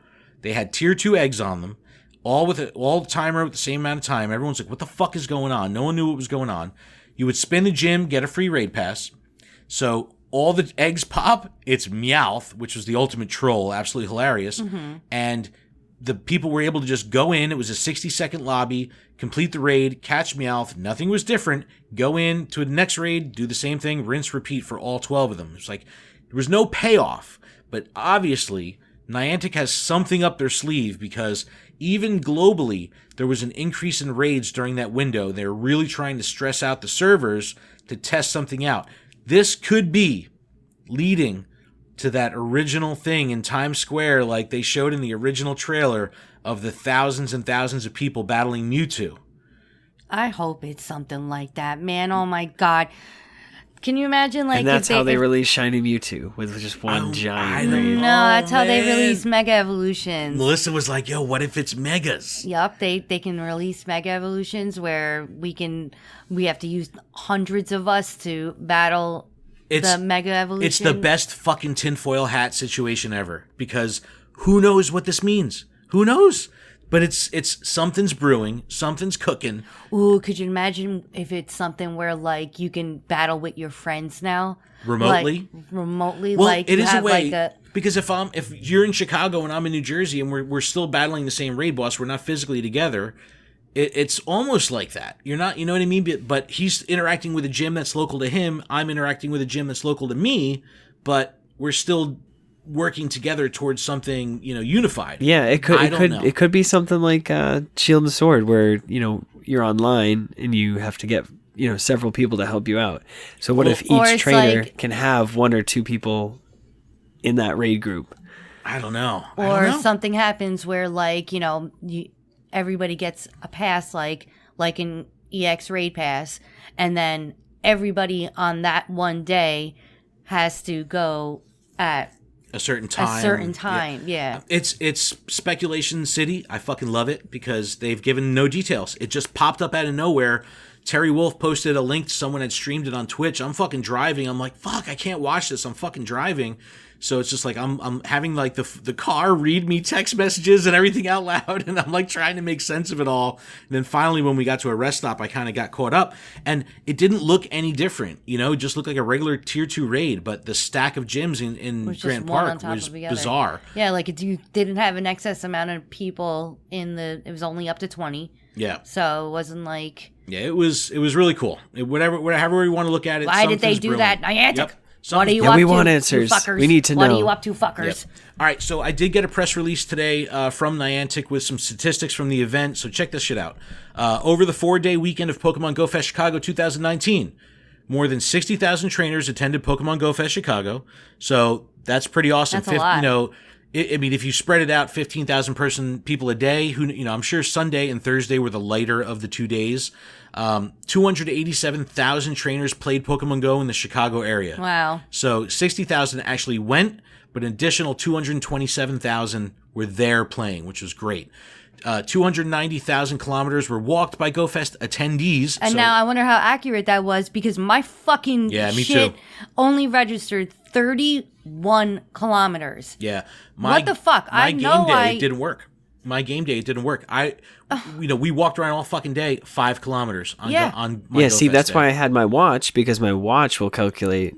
They had tier 2 eggs on them, all the timer with the same amount of time. Everyone's like, what the fuck is going on? No one knew what was going on. You would spin the gym, get a free raid pass. So all the eggs pop. It's Meowth, which was the ultimate troll. Absolutely hilarious. Mm-hmm. And the people were able to just go in. It was a 60-second lobby, complete the raid, catch Meowth. Nothing was different. Go in to the next raid, do the same thing, rinse, repeat for all 12 of them. It's like there was no payoff. But obviously, Niantic has something up their sleeve because even globally, there was an increase in raids during that window. They're really trying to stress out the servers to test something out. This could be leading to that original thing in Times Square like they showed in the original trailer of the thousands and thousands of people battling Mewtwo. I hope it's something like that, man. Oh my God. Can you imagine, like, and that's how they release Shiny Mewtwo with just one giant raid. No, that's how they release Mega Evolutions. Melissa was like, "Yo, what if it's Megas?" Yup, they can release Mega Evolutions where we have to use hundreds of us to battle the Mega Evolution. It's the best fucking tinfoil hat situation ever because who knows what this means? Who knows? But it's something's brewing, something's cooking. Ooh, could you imagine if it's something where like you can battle with your friends now remotely? Remotely, well, like it is a way like because if you're in Chicago and I'm in New Jersey and we're still battling the same raid boss, we're not physically together. It's almost like that. You're not, you know what I mean? But he's interacting with a gym that's local to him. I'm interacting with a gym that's local to me. But we're still working together towards something, unified. Yeah, it could be something like Shield and Sword, where you're online and you have to get several people to help you out. So what if each trainer can have one or two people in that raid group? I don't know. Or something happens where everybody gets a pass, like an EX raid pass, and then everybody on that one day has to go at a certain time. Yeah. It's Speculation City. I fucking love it because they've given no details. It just popped up out of nowhere. Terry Wolf posted a link. Someone had streamed it on Twitch. I'm fucking driving. I'm like, fuck, I can't watch this. I'm fucking driving. So it's just like I'm having like the car read me text messages and everything out loud, and I'm like trying to make sense of it all. And then finally, when we got to a rest stop, I kind of got caught up, and it didn't look any different. It just looked like a regular tier 2 raid, but the stack of gyms in Grant Park was bizarre. Yeah, like you didn't have an excess amount of people it was only up to 20. Yeah. So it wasn't like. Yeah, it was really cool. However you want to look at it. Why did they do that, Niantic? Yep. What are you up to? We want answers. Fuckers? We need to know. What are you up to, fuckers? Yep. All right, so I did get a press release today from Niantic with some statistics from the event, so check this shit out. Over the 4-day weekend of Pokemon Go Fest Chicago 2019, more than 60,000 trainers attended Pokemon Go Fest Chicago, so that's pretty awesome. That's a lot. If you spread it out, 15,000 people a day, I'm sure Sunday and Thursday were the lighter of the 2 days. 287,000 trainers played Pokemon Go in the Chicago area. Wow. So 60,000 actually went, but an additional 227,000 were there playing, which was great. 290,000 kilometers were walked by GoFest attendees. And now I wonder how accurate that was because my fucking shit only registered 31 kilometers. Yeah. What the fuck? It didn't work. My game day, it didn't work. We walked around all fucking day, 5 kilometers on my Yeah, see, that's day. why I had my watch, because my watch will calculate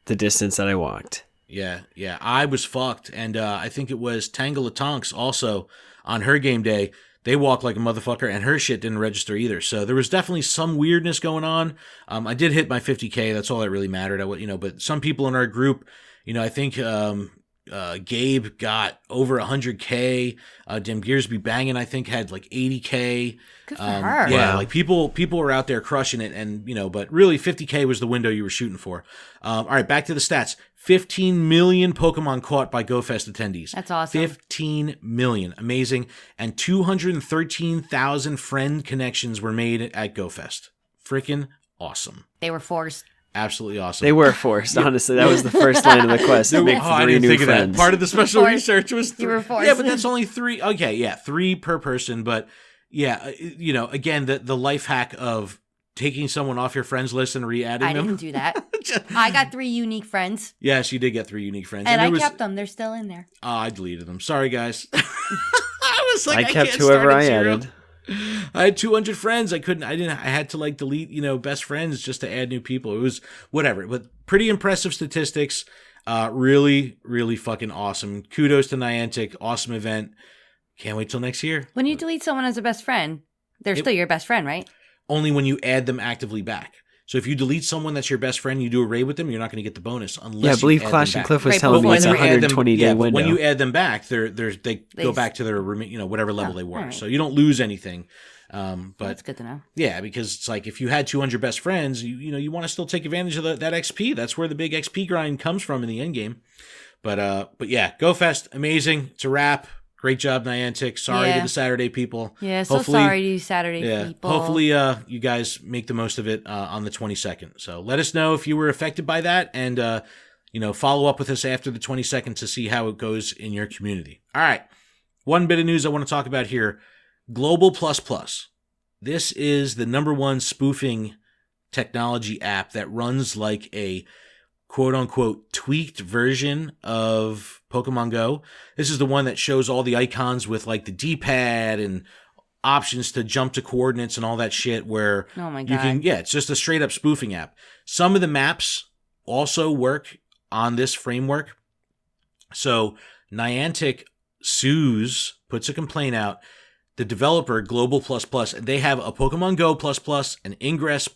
the distance that I walked. Yeah. I was fucked. And I think it was Tangela-Tonks also on her game day. They walked like a motherfucker, and her shit didn't register either. So there was definitely some weirdness going on. I did hit my 50K. That's all that really mattered. But some people in our group, I think Gabe got over 100K. Dim Gearsby Bangin', I think, had like 80K. Good for her. Yeah, Wow. like people were out there crushing it, and but really 50K was the window you were shooting for. All right, back to the stats. 15 million Pokemon caught by GoFest attendees. That's awesome. 15 million, amazing, and 213,000 friend connections were made at GoFest. Freaking awesome. They were forced. Absolutely awesome. They were forced, honestly. That was the first line of the quest. To make 3 new friends. That. Part of the special research was 3. You were forced. Yeah, but that's only 3. Okay, yeah, 3 per person. But yeah, again, the life hack of taking someone off your friends list and re-adding them. I didn't do that. I got 3 unique friends. Yes, you did get 3 unique friends. And I kept them. They're still in there. Oh, I deleted them. Sorry, guys. I was like, I kept whoever I added. I had 200 friends. I had to like delete, best friends just to add new people. It was whatever, but pretty impressive statistics. Really, really fucking awesome. Kudos to Niantic. Awesome event. Can't wait till next year. When you delete someone as a best friend, they're still your best friend, right? Only when you add them actively back. So if you delete someone that's your best friend, you do a raid with them, you're not going to get the bonus unless. I believe Clash and Cliff was telling me it's a 120-day window. When you add them back, they go back to their whatever level they were. Right. So you don't lose anything. But that's good to know. Yeah, because it's like if you had 200 best friends, you want to still take advantage of that XP. That's where the big XP grind comes from in the end game. But yeah, GoFest, amazing. It's a wrap. Great job, Niantic. Sorry to the Saturday people. Yeah, so sorry to you Saturday people. Hopefully you guys make the most of it on the 22nd. So let us know if you were affected by that and, follow up with us after the 22nd to see how it goes in your community. All right. One bit of news I want to talk about here. Global++. This is the #1 spoofing technology app that runs like a quote-unquote tweaked version of Pokemon Go. This is the one that shows all the icons with like the D-pad and options to jump to coordinates and all that shit where oh my God. It's just a straight up spoofing app. Some of the maps also work on this framework. So Niantic puts a complaint out. The developer, Global++, and they have a Pokemon Go++, an Ingress++,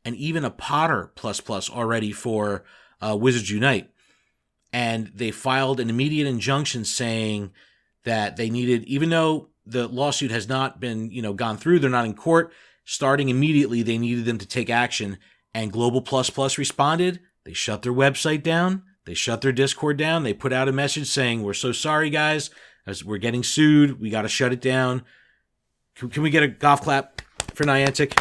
and even a Potter++ already for Wizards Unite. And they filed an immediate injunction saying that they needed, even though the lawsuit has not been, gone through, they're not in court, starting immediately, they needed them to take action. And Global++ responded. They shut their website down. They shut their Discord down. They put out a message saying, we're so sorry, guys. As we're getting sued. We got to shut it down. Can we get a golf clap for Niantic?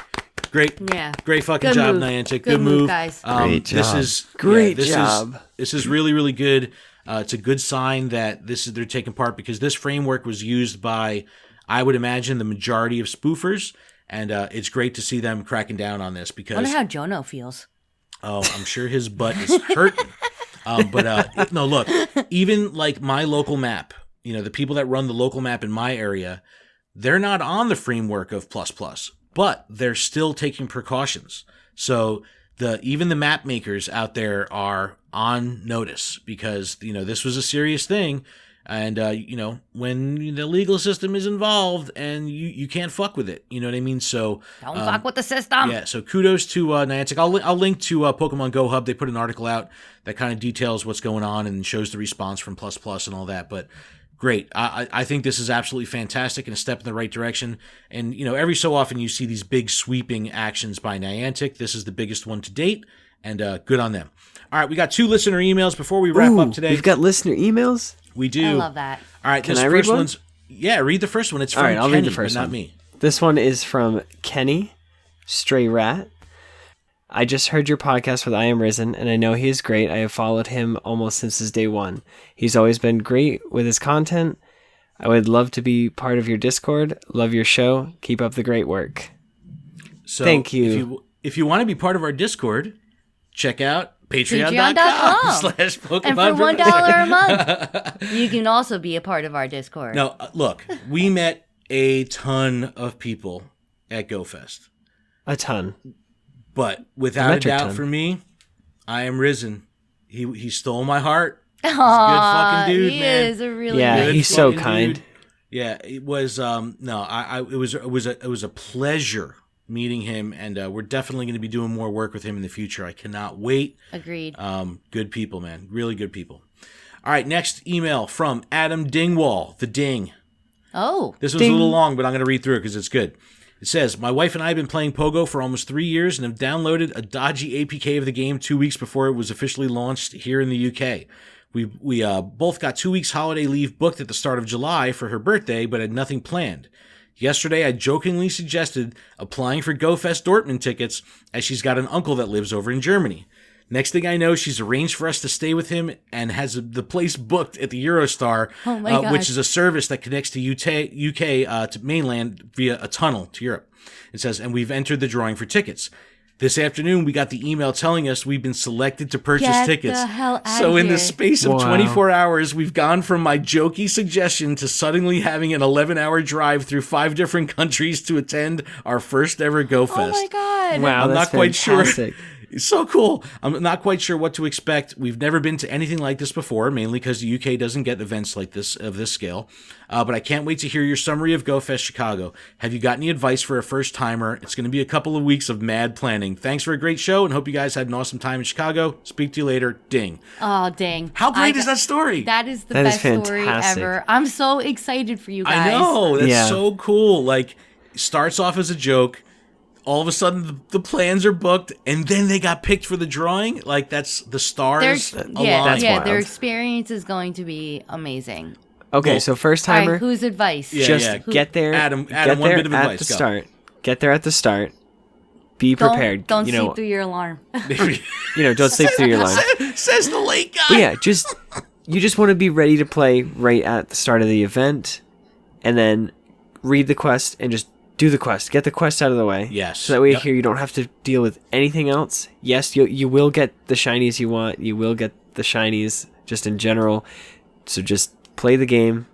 Great. Yeah. Great fucking job, Niantic. Good move, guys. Great job. This is great job. This is really, really good. It's a good sign that they're taking part because this framework was used by, I would imagine, the majority of spoofers, and it's great to see them cracking down on this because. I wonder how Jono feels. Oh, I'm sure his butt is hurting. No, look, even like my local map, the people that run the local map in my area, they're not on the framework of ++. But they're still taking precautions. So even the map makers out there are on notice because, this was a serious thing. And, when the legal system is involved and you can't fuck with it, you know what I mean? So don't fuck with the system. Yeah. So kudos to Niantic. I'll link to Pokemon Go Hub. They put an article out that kind of details what's going on and shows the response from ++ and all that. But great. I think this is absolutely fantastic and a step in the right direction. And, every so often you see these big sweeping actions by Niantic. This is the biggest one to date, and good on them. All right, we got 2 listener emails before we wrap up today. We've got listener emails? We do. I love that. All right, Can I read one? Read the first one. It's from All right, I'll Kenny, read the first but one. Not me. This one is from Kenny, Stray Rat. I just heard your podcast with I Am Risen, and I know he is great. I have followed him almost since his day one. He's always been great with his content. I would love to be part of your Discord. Love your show. Keep up the great work. So thank you. If you want to be part of our Discord, check out patreon.com/Pokemon. And for $1 a month, you can also be a part of our Discord. No, look, we met a ton of people at GoFest. A ton. But without a doubt for me, I Am Risen. He stole my heart. He's a good fucking dude, man. He is a really good he's so kind. Dude. Yeah, it was it was a pleasure meeting him, and we're definitely going to be doing more work with him in the future. I cannot wait. Agreed. Good people, man. Really good people. All right, next email from Adam Dingwall, the Ding. Oh. This was a little long, but I'm going to read through it because it's good. It says, my wife and I have been playing Pogo for almost 3 years and have downloaded a dodgy APK of the game 2 weeks before it was officially launched here in the UK. We both got 2 weeks holiday leave booked at the start of July for her birthday, but had nothing planned. Yesterday, I jokingly suggested applying for GoFest Dortmund tickets as she's got an uncle that lives over in Germany. Next thing I know, she's arranged for us to stay with him and has the place booked at the Eurostar, which is a service that connects to UK to mainland via a tunnel to Europe. It says, and we've entered the drawing for tickets. This afternoon, we got the email telling us we've been selected to purchase tickets. Get the hell out So of in the here. space of 24 hours, we've gone from my jokey suggestion to suddenly having an 11-hour drive through 5 different countries to attend our first ever Go Fest. Oh my God. Wow, I'm that's not quite fantastic. sure. It's so cool. I'm not quite sure what to expect. We've never been to anything like this before, mainly because the UK doesn't get events like this of this scale. But I can't wait to hear your summary of Go Fest Chicago. Have you got any advice for a first timer? It's going to be a couple of weeks of mad planning. Thanks for a great show, and hope you guys had an awesome time in Chicago. Speak to you later. Ding. Oh, dang. How great is that story? That is the That is best story fantastic. ever. I'm so excited for you guys. I know. That's Yeah. so cool. Like, starts off as a joke. All of a sudden, the plans are booked, and then they got picked for the drawing. Like, that's the stars aligned. That's wild. their experience is going to be amazing. Okay, Well, so first All timer, right, whose advice? Yeah. just get there. Adam, get one there bit of at advice, the go. start. Get there at the start. Be prepared. Don't you sleep know, through your alarm. don't sleep through your line. Says the late guy. But yeah, you just want to be ready to play right at the start of the event, and then read the quest and just do the quest. Get the quest out of the way. Yes. So that way Yep. here you don't have to deal with anything else. Yes, you will get the shinies you want. You will get the shinies just in general. So just play the game,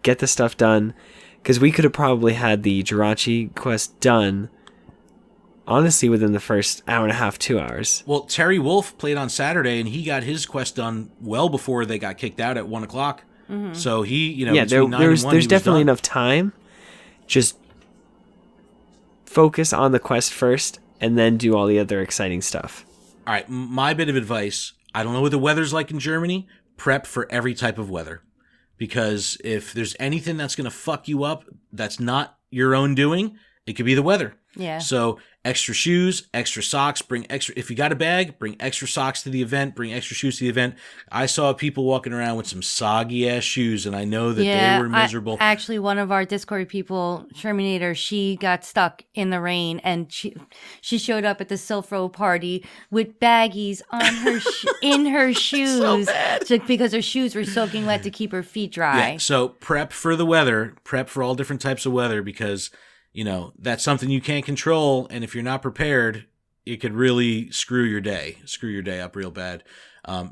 get the stuff done, because we could have probably had the Jirachi quest done, honestly, within the first hour and a half, 2 hours. Well, Terry Wolf played on Saturday, and he got his quest done well before they got kicked out at 1 o'clock. So he, Yeah, between 9 and 1, he there's was definitely done. enough time. Just focus on the quest first, and then do all the other exciting stuff. All right, my bit of advice. I don't know what the weather's like in Germany. Prep for every type of weather. Because if there's anything that's going to fuck you up that's not your own doing, it could be the weather. Yeah. So extra shoes, extra socks, if you got a bag, bring extra socks to the event, bring extra shoes to the event. I saw people walking around with some soggy ass shoes, and I know that they were miserable. Actually, one of our Discord people, Terminator, she got stuck in the rain, and she showed up at the Silfro party with baggies on her in her shoes, because her shoes were soaking wet to keep her feet dry. Yeah, so prep for the weather, prep for all different types of weather, because that's something you can't control, and if you're not prepared, it could really screw your day up real bad.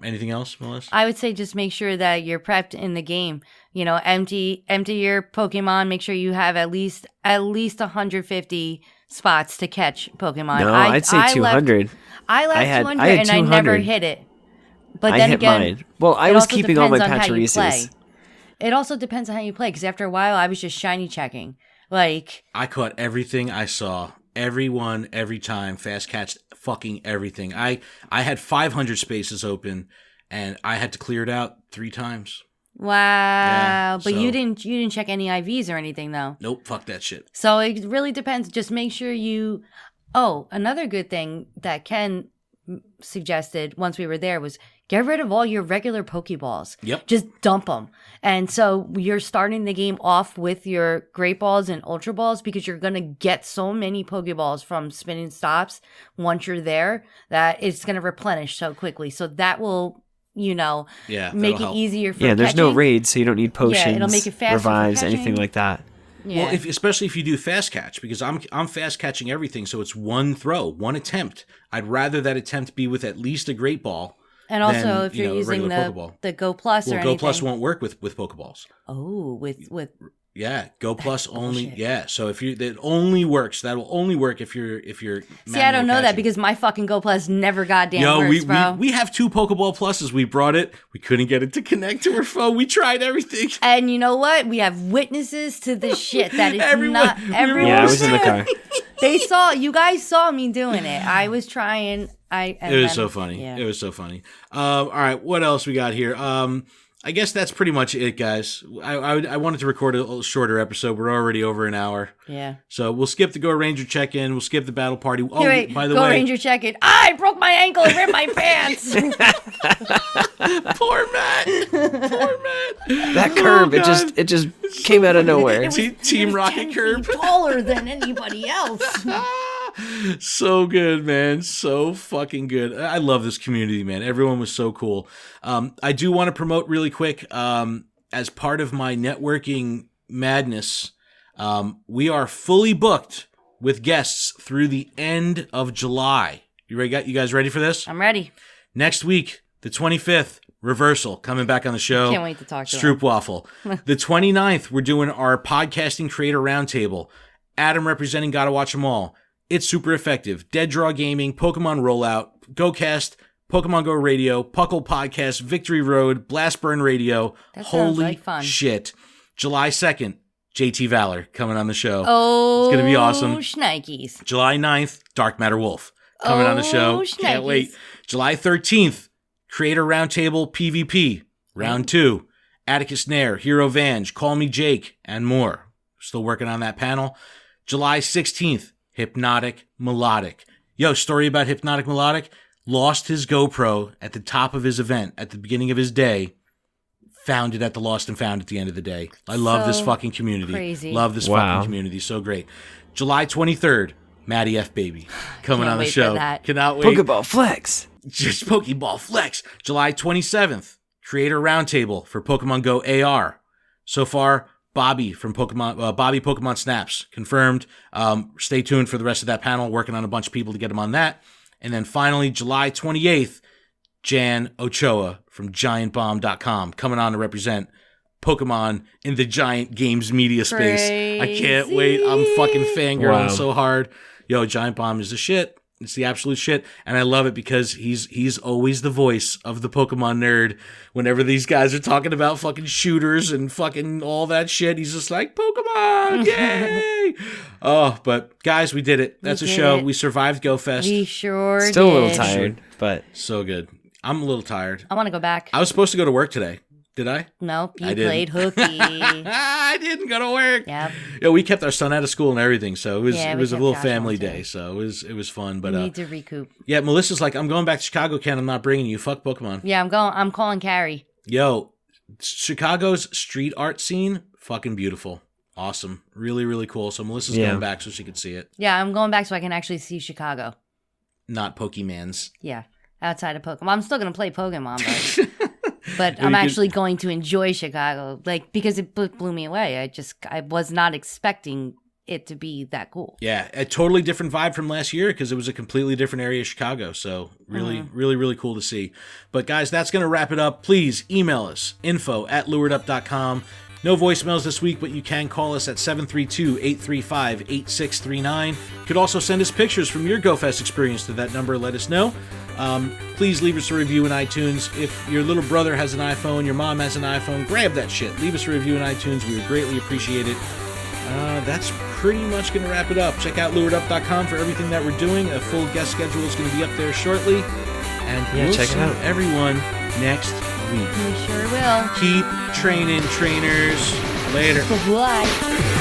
Anything else, Melissa? I would say just make sure that you're prepped in the game. Empty your Pokemon. Make sure you have at least 150 spots to catch Pokemon. No, I'd say 200. I left I had 200 200. and I never hit it. But I then hit again, mine. Well, I it was also keeping all my depends on how you play. Pachirisus. It also depends on how you play, because after a while, I was just shiny checking. Like, I caught everything I saw. Everyone, every time, fast catched fucking everything. I had 500 spaces open, and I had to clear it out 3 times. wow. Yeah, But so- you didn't check any IVs or anything, though. Nope, fuck that shit. So it really depends. Just make sure you. Oh, another good thing that Ken suggested once we were there was get rid of all your regular Pokeballs. Yep. Just dump them. And so you're starting the game off with your Great Balls and Ultra Balls, because you're going to get so many Pokeballs from spinning stops once you're there that it's going to replenish so quickly. So that will, Yeah, make that'll it help. easier for Yeah, there's no catching. raids, so you don't need potions, it'll make it faster for revives, anything catching. like that. Yeah. Well, especially if you do fast catch, because I'm fast catching everything, so it's one throw, one attempt. I'd rather that attempt be with at least a Great Ball. and also, than, if you're a using regular Pokeball. the Go Plus or Well, anything. Go Plus won't work with Pokeballs. Oh, with Yeah, Go Plus only. bullshit. Yeah, so if that only works. That will only work if you're. See, I don't know that, because my fucking Go Plus never goddamn works, bro. we have 2 Pokeball Pluses. We brought it. We couldn't get it to connect to her phone. We tried everything. And you know what? We have witnesses to this shit that it's Everyone- not we were everyone. Yeah, I was in the car. You guys saw me doing it. I was trying. It was so funny. Yeah. It was so funny. All right, what else we got here? I guess that's pretty much it, guys. I wanted to record a little shorter episode. We're already over an hour. Yeah. So we'll skip the Go Ranger check-in. We'll skip the battle party. Oh, Wait, by the Go way, Ranger check it. I broke my ankle and ripped my pants. poor Matt. Poor Matt. That curb, God. it just came out of nowhere. Team Rocket 10 curb. feet taller than anybody else. So good, man. So fucking good. I love this community, man. Everyone was so cool. I do want to promote really quick, as part of my networking madness, we are fully booked with guests through the end of July. You guys ready for this? I'm ready. Next week, the 25th, Reversal, coming back on the show. Can't wait to talk to Stroop Waffle. The 29th, we're doing our podcasting creator roundtable. Adam representing Gotta Watch 'Em All. It's super effective. Dead Draw Gaming, Pokemon Rollout, GoCast, Pokemon Go Radio, Puckle Podcast, Victory Road, Blast Burn Radio. That sounds Holy like fun. shit. July 2nd, JT Valor coming on the show. Oh, it's going to be awesome. Shnikes. July 9th, Dark Matter Wolf coming on the show. Shnikes. Can't wait. July 13th, Creator Roundtable PvP, Round 2. Atticus Nair, Hero Vange, Call Me Jake, and more. Still working on that panel. July 16th, Hypnotic Melodic. Yo, story about Hypnotic Melodic. Lost his GoPro at the top of his event at the beginning of his day. Found it at the Lost and Found at the end of the day. I love this fucking community. Crazy. Love this fucking community. So great. July 23rd, Maddie F. Baby coming on the show. Cannot wait. Pokeball Flex. Just Pokeball Flex. July 27th, Creator Roundtable for Pokemon Go AR. So far, Bobby from Pokemon Snaps confirmed. Stay tuned for the rest of that panel. Working on a bunch of people to get them on that. And then finally, July 28th, Jan Ochoa from GiantBomb.com coming on to represent Pokemon in the Giant Games media space. Crazy. I can't wait. I'm fucking fangirling so hard. Yo, Giant Bomb is the shit. It's the absolute shit. And I love it because he's always the voice of the Pokemon nerd. Whenever these guys are talking about fucking shooters and fucking all that shit, he's just like, Pokemon, yay! Oh, but guys, we did it. That's a show. We survived GoFest. We sure Still did. a little tired, but so good. I'm a little tired. I want to go back. I was supposed to go to work today. Did I? Nope, you I didn't. played hooky. I didn't go to work. Yep. Yeah, we kept our son out of school and everything, so it was Yeah, a we little kept Josh family home, too. day. So it was fun. But We need to recoup. yeah, Melissa's like, I'm going back to Chicago, Ken. I'm not bringing you. Fuck Pokemon. Yeah, I'm calling Carrie. Yo, Chicago's street art scene, fucking beautiful, awesome, really really cool. So Melissa's going back so she could see it. Yeah, I'm going back so I can actually see Chicago. Not Pokemans. Yeah, outside of Pokemon. I'm still gonna play Pokemon, but I'm actually going to enjoy Chicago, like, because it blew me away. I was not expecting it to be that cool. Yeah, a totally different vibe from last year because it was a completely different area of Chicago. So really cool to see. But guys, that's going to wrap it up. Please email us, info@luredup.com. No voicemails this week, but you can call us at 732-835-8639. You could also send us pictures from your GoFest experience to that number. Let us know. Please leave us a review in iTunes. If your little brother has an iPhone, your mom has an iPhone, grab that shit. Leave us a review in iTunes. We would greatly appreciate it. That's pretty much going to wrap it up. Check out luredup.com for everything that we're doing. A full guest schedule is going to be up there shortly. And we'll check it see out. everyone next week. We sure will. Keep training, trainers. Later. Bye.